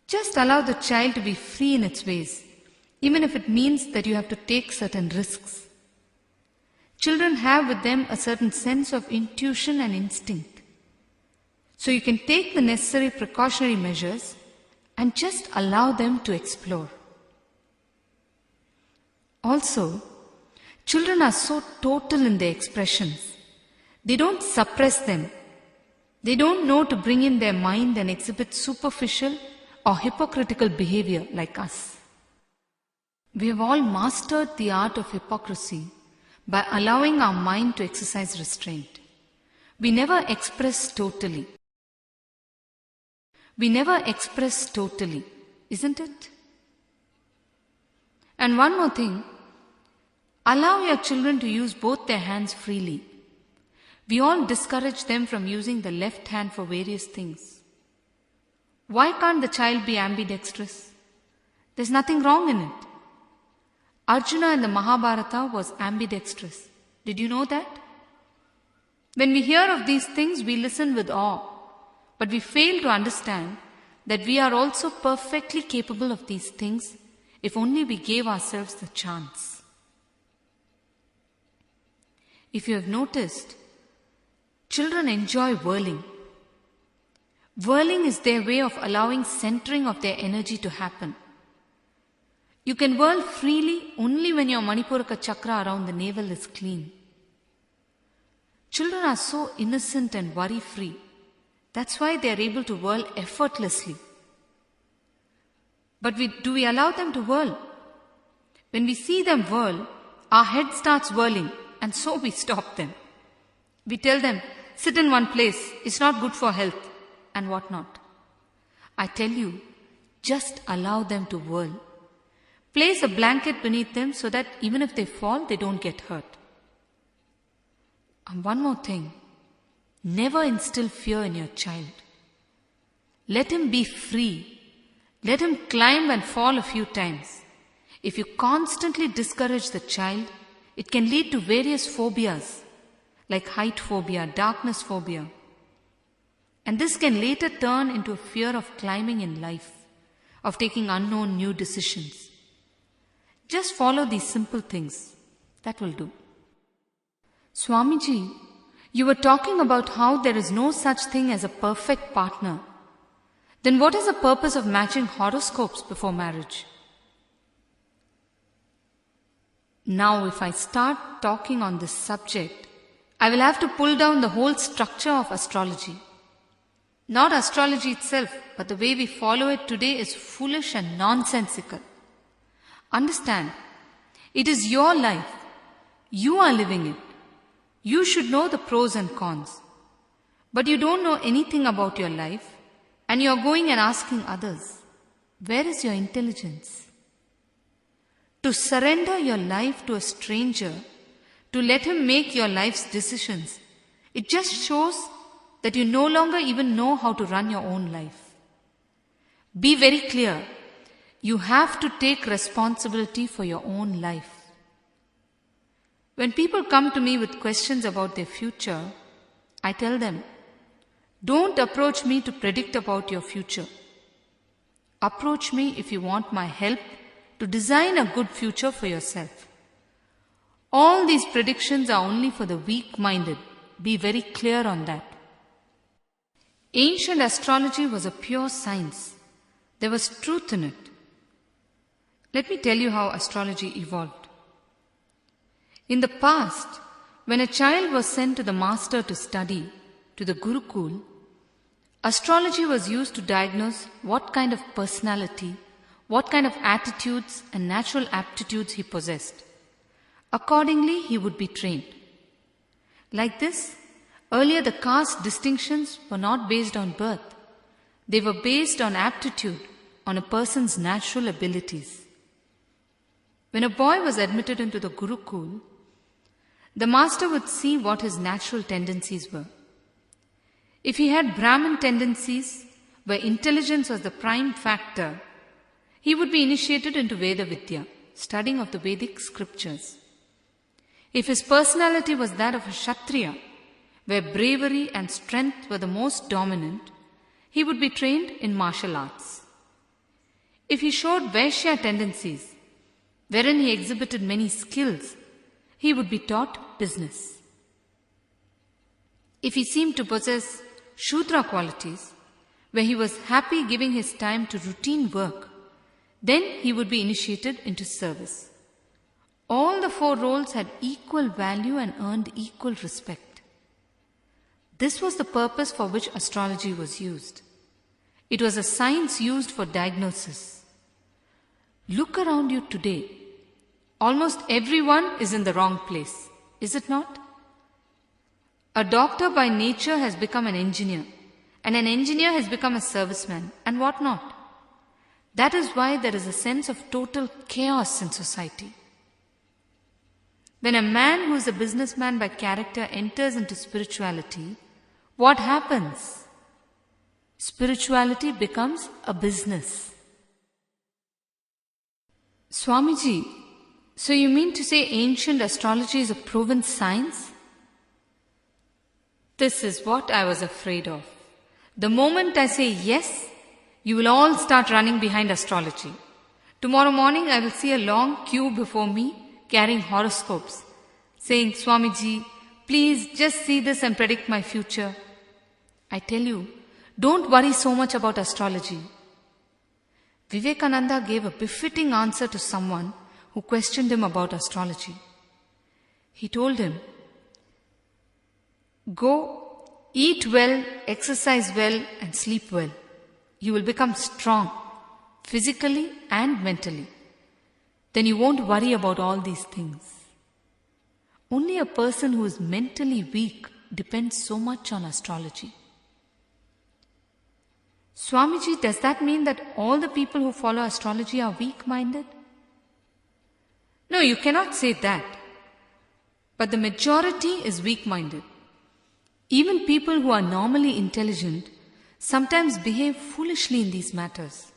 Just allow the child to be free in its ways, even if it means that you have to take certain risks. Children have with them a certain sense of intuition and instinct. So you can take the necessary precautionary measures and just allow them to explore. Also, children are so total in their expressions. They don't suppress them. They don't know to bring in their mind and exhibit superficial or hypocritical behavior like us. We have all mastered the art of hypocrisy by allowing our mind to exercise restraint. We never express totally. We never express totally, isn't it? And one more thing, allow your children to use both their hands freely. We all discourage them from using the left hand for various things. Why can't the child be ambidextrous? There's nothing wrong in it. Arjuna in the Mahabharata was ambidextrous. Did you know that? When we hear of these things, we listen with awe, but we fail to understand that we are also perfectly capable of these things if only we gave ourselves the chance. If you have noticed, children enjoy whirling. Whirling is their way of allowing centering of their energy to happen. You can whirl freely only when your Manipuraka chakra around the navel is clean. Children are so innocent and worry-free. That's why they are able to whirl effortlessly. But do we allow them to whirl? When we see them whirl, our head starts whirling, and so we stop them. We tell them, sit in one place, it's not good for health, and whatnot. I tell you, just allow them to whirl. Place a blanket beneath them so that even if they fall, they don't get hurt. And one more thing, never instill fear in your child. Let him be free. Let him climb and fall a few times. If you constantly discourage the child, it can lead to various phobias, like height phobia, darkness phobia. And this can later turn into a fear of climbing in life, of taking unknown new decisions. Just follow these simple things. That will do. Swamiji, you were talking about how there is no such thing as a perfect partner. Then what is the purpose of matching horoscopes before marriage? Now, if I start talking on this subject, I will have to pull down the whole structure of astrology. Not astrology itself, but the way we follow it today is foolish and nonsensical. Understand, it is your life. You are living it. You should know the pros and cons. But you don't know anything about your life, and you are going and asking others. Where is your intelligence? To surrender your life to a stranger, to let him make your life's decisions, it just shows that you no longer even know how to run your own life. Be very clear. You have to take responsibility for your own life. When people come to me with questions about their future, I tell them, don't approach me to predict about your future. Approach me if you want my help to design a good future for yourself. All these predictions are only for the weak-minded. Be very clear on that. Ancient astrology was a pure science. There was truth in it. Let me tell you how astrology evolved. In the past, when a child was sent to the master to study, to the Gurukul, astrology was used to diagnose what kind of personality, what kind of attitudes and natural aptitudes he possessed. Accordingly, he would be trained. Like this, earlier the caste distinctions were not based on birth. They were based on aptitude, on a person's natural abilities. When a boy was admitted into the Gurukul, the master would see what his natural tendencies were. If he had Brahmin tendencies, where intelligence was the prime factor, he would be initiated into Veda Vidya, studying of the Vedic scriptures. If his personality was that of a Kshatriya, where bravery and strength were the most dominant, he would be trained in martial arts. If he showed Vaishya tendencies, wherein he exhibited many skills, he would be taught business. If he seemed to possess Shudra qualities, where he was happy giving his time to routine work, then he would be initiated into service. All the four roles had equal value and earned equal respect. This was the purpose for which astrology was used. It was a science used for diagnosis. Look around you today. Almost everyone is in the wrong place, is it not? A doctor by nature has become an engineer, and an engineer has become a serviceman, and what not. That is why there is a sense of total chaos in society. When a man who is a businessman by character enters into spirituality, what happens? Spirituality becomes a business. Swamiji, so you mean to say ancient astrology is a proven science? This is what I was afraid of. The moment I say yes, you will all start running behind astrology. Tomorrow morning I will see a long queue before me carrying horoscopes, saying, Swamiji, please just see this and predict my future. I tell you, don't worry so much about astrology. Vivekananda gave a befitting answer to someone who questioned him about astrology. He told him, Go, eat well, exercise well, and sleep well. You will become strong, physically and mentally. Then you won't worry about all these things. Only a person who is mentally weak depends so much on astrology. Swamiji, does that mean that all the people who follow astrology are weak-minded? No, you cannot say that. But the majority is weak-minded. Even people who are normally intelligent sometimes behave foolishly in these matters.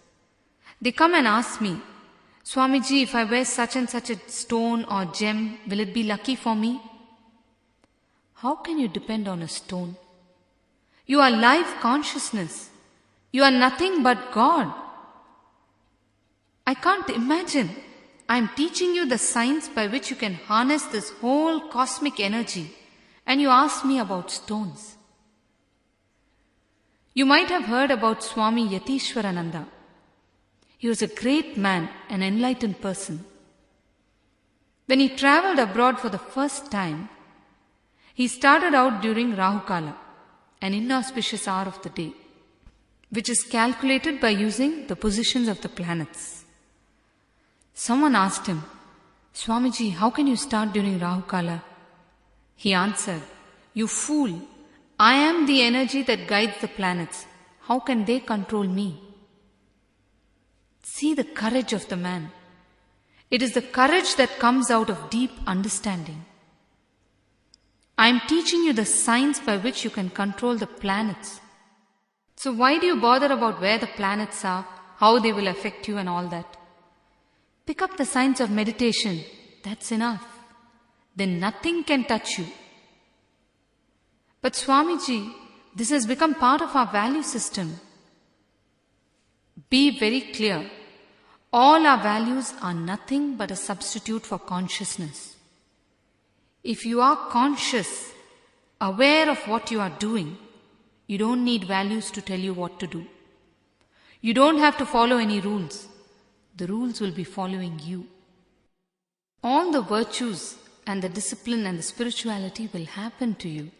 They come and ask me, Swamiji, if I wear such and such a stone or gem, will it be lucky for me? How can you depend on a stone? You are life consciousness. You are nothing but God. I can't imagine. I am teaching you the science by which you can harness this whole cosmic energy, and you ask me about stones. You might have heard about Swami Yatishwarananda. He was a great man, an enlightened person. When he traveled abroad for the first time, he started out during Rahukala, an inauspicious hour of the day, which is calculated by using the positions of the planets. Someone asked him, Swamiji, how can you start during Rahukala? He answered, You fool, I am the energy that guides the planets. How can they control me? See the courage of the man. It is the courage that comes out of deep understanding. I am teaching you the science by which you can control the planets. So why do you bother about where the planets are, how they will affect you and all that? Pick up the science of meditation. That's enough. Then nothing can touch you. But Swamiji, this has become part of our value system. Be very clear. All our values are nothing but a substitute for consciousness. If you are conscious, aware of what you are doing, you don't need values to tell you what to do. You don't have to follow any rules. The rules will be following you. All the virtues and the discipline and the spirituality will happen to you,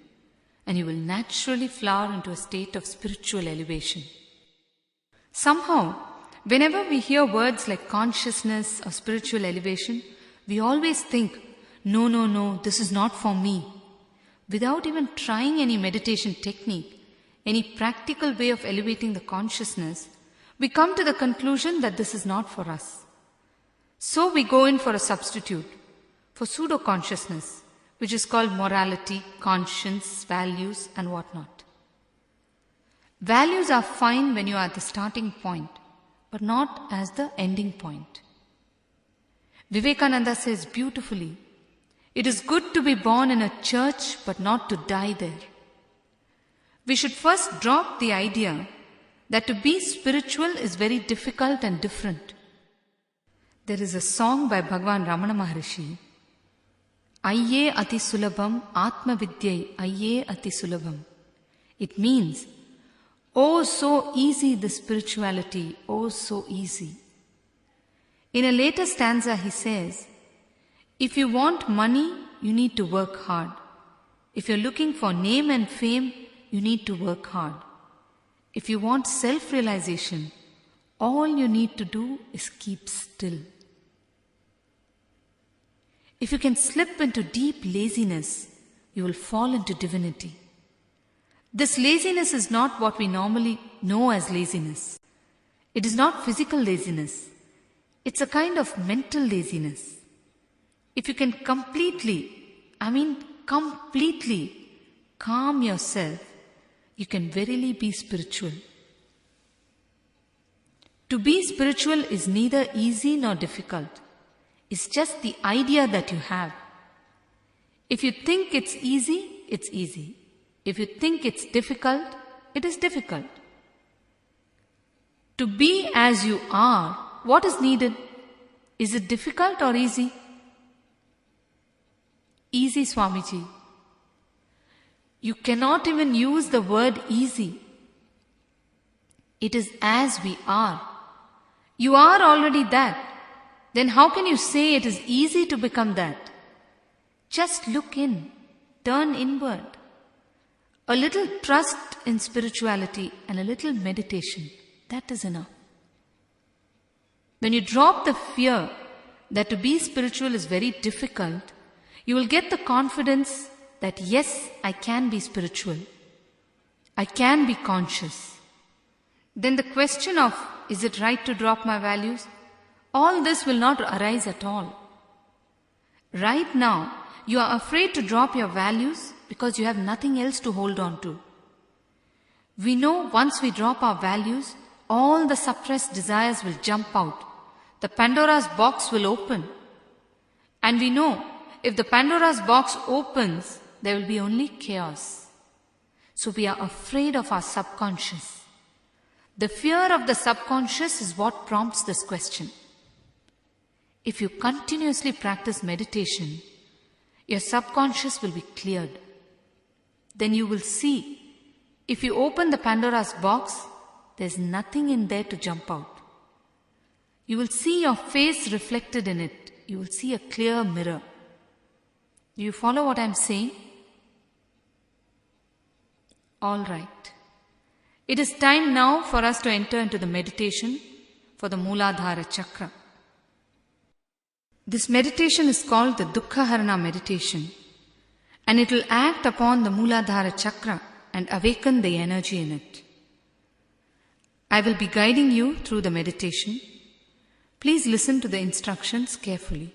and you will naturally flower into a state of spiritual elevation. Somehow, whenever we hear words like consciousness or spiritual elevation, we always think, no, this is not for me. Without even trying any meditation technique, any practical way of elevating the consciousness, we come to the conclusion that this is not for us. So we go in for a substitute, for pseudo-consciousness, which is called morality, conscience, values and whatnot. Values are fine when you are at the starting point, but not as the ending point. Vivekananda says beautifully, it is good to be born in a church, but not to die there. We should first drop the idea that to be spiritual is very difficult and different. There is a song by Bhagavan Ramana Maharishi, Ayye ati sulabham atma vidyai ayye ati sulabham. It means, oh so easy the spirituality, oh so easy. In a later stanza he says, if you want money, you need to work hard. If you're looking for name and fame, you need to work hard. If you want self-realization, all you need to do is keep still. If you can slip into deep laziness, you will fall into divinity. This laziness is not what we normally know as laziness. It is not physical laziness. It's a kind of mental laziness. If you can completely calm yourself, you can verily be spiritual. To be spiritual is neither easy nor difficult. It's just the idea that you have. If you think it's easy, it's easy. If you think it's difficult, it is difficult. To be as you are, what is needed? Is it difficult or easy? Easy, Swamiji. You cannot even use the word easy. It is as we are. You are already that. Then how can you say it is easy to become that? Just look in, turn inward. A little trust in spirituality and a little meditation, that is enough. When you drop the fear that to be spiritual is very difficult, you will get the confidence that yes, I can be spiritual. I can be conscious. Then the question of, is it right to drop my values? All this will not arise at all. Right now, you are afraid to drop your values because you have nothing else to hold on to. We know once we drop our values, all the suppressed desires will jump out. The Pandora's box will open. And we know if the Pandora's box opens, there will be only chaos. So we are afraid of our subconscious. The fear of the subconscious is what prompts this question. If you continuously practice meditation, your subconscious will be cleared. Then you will see, if you open the Pandora's box, there's nothing in there to jump out. You will see your face reflected in it. You will see a clear mirror. Do you follow what I'm saying? All right. It is time now for us to enter into the meditation for the Mooladhara Chakra. This meditation is called the Dukkhaharana meditation, and it will act upon the Mooladhara Chakra and awaken the energy in it. I will be guiding you through the meditation. Please listen to the instructions carefully.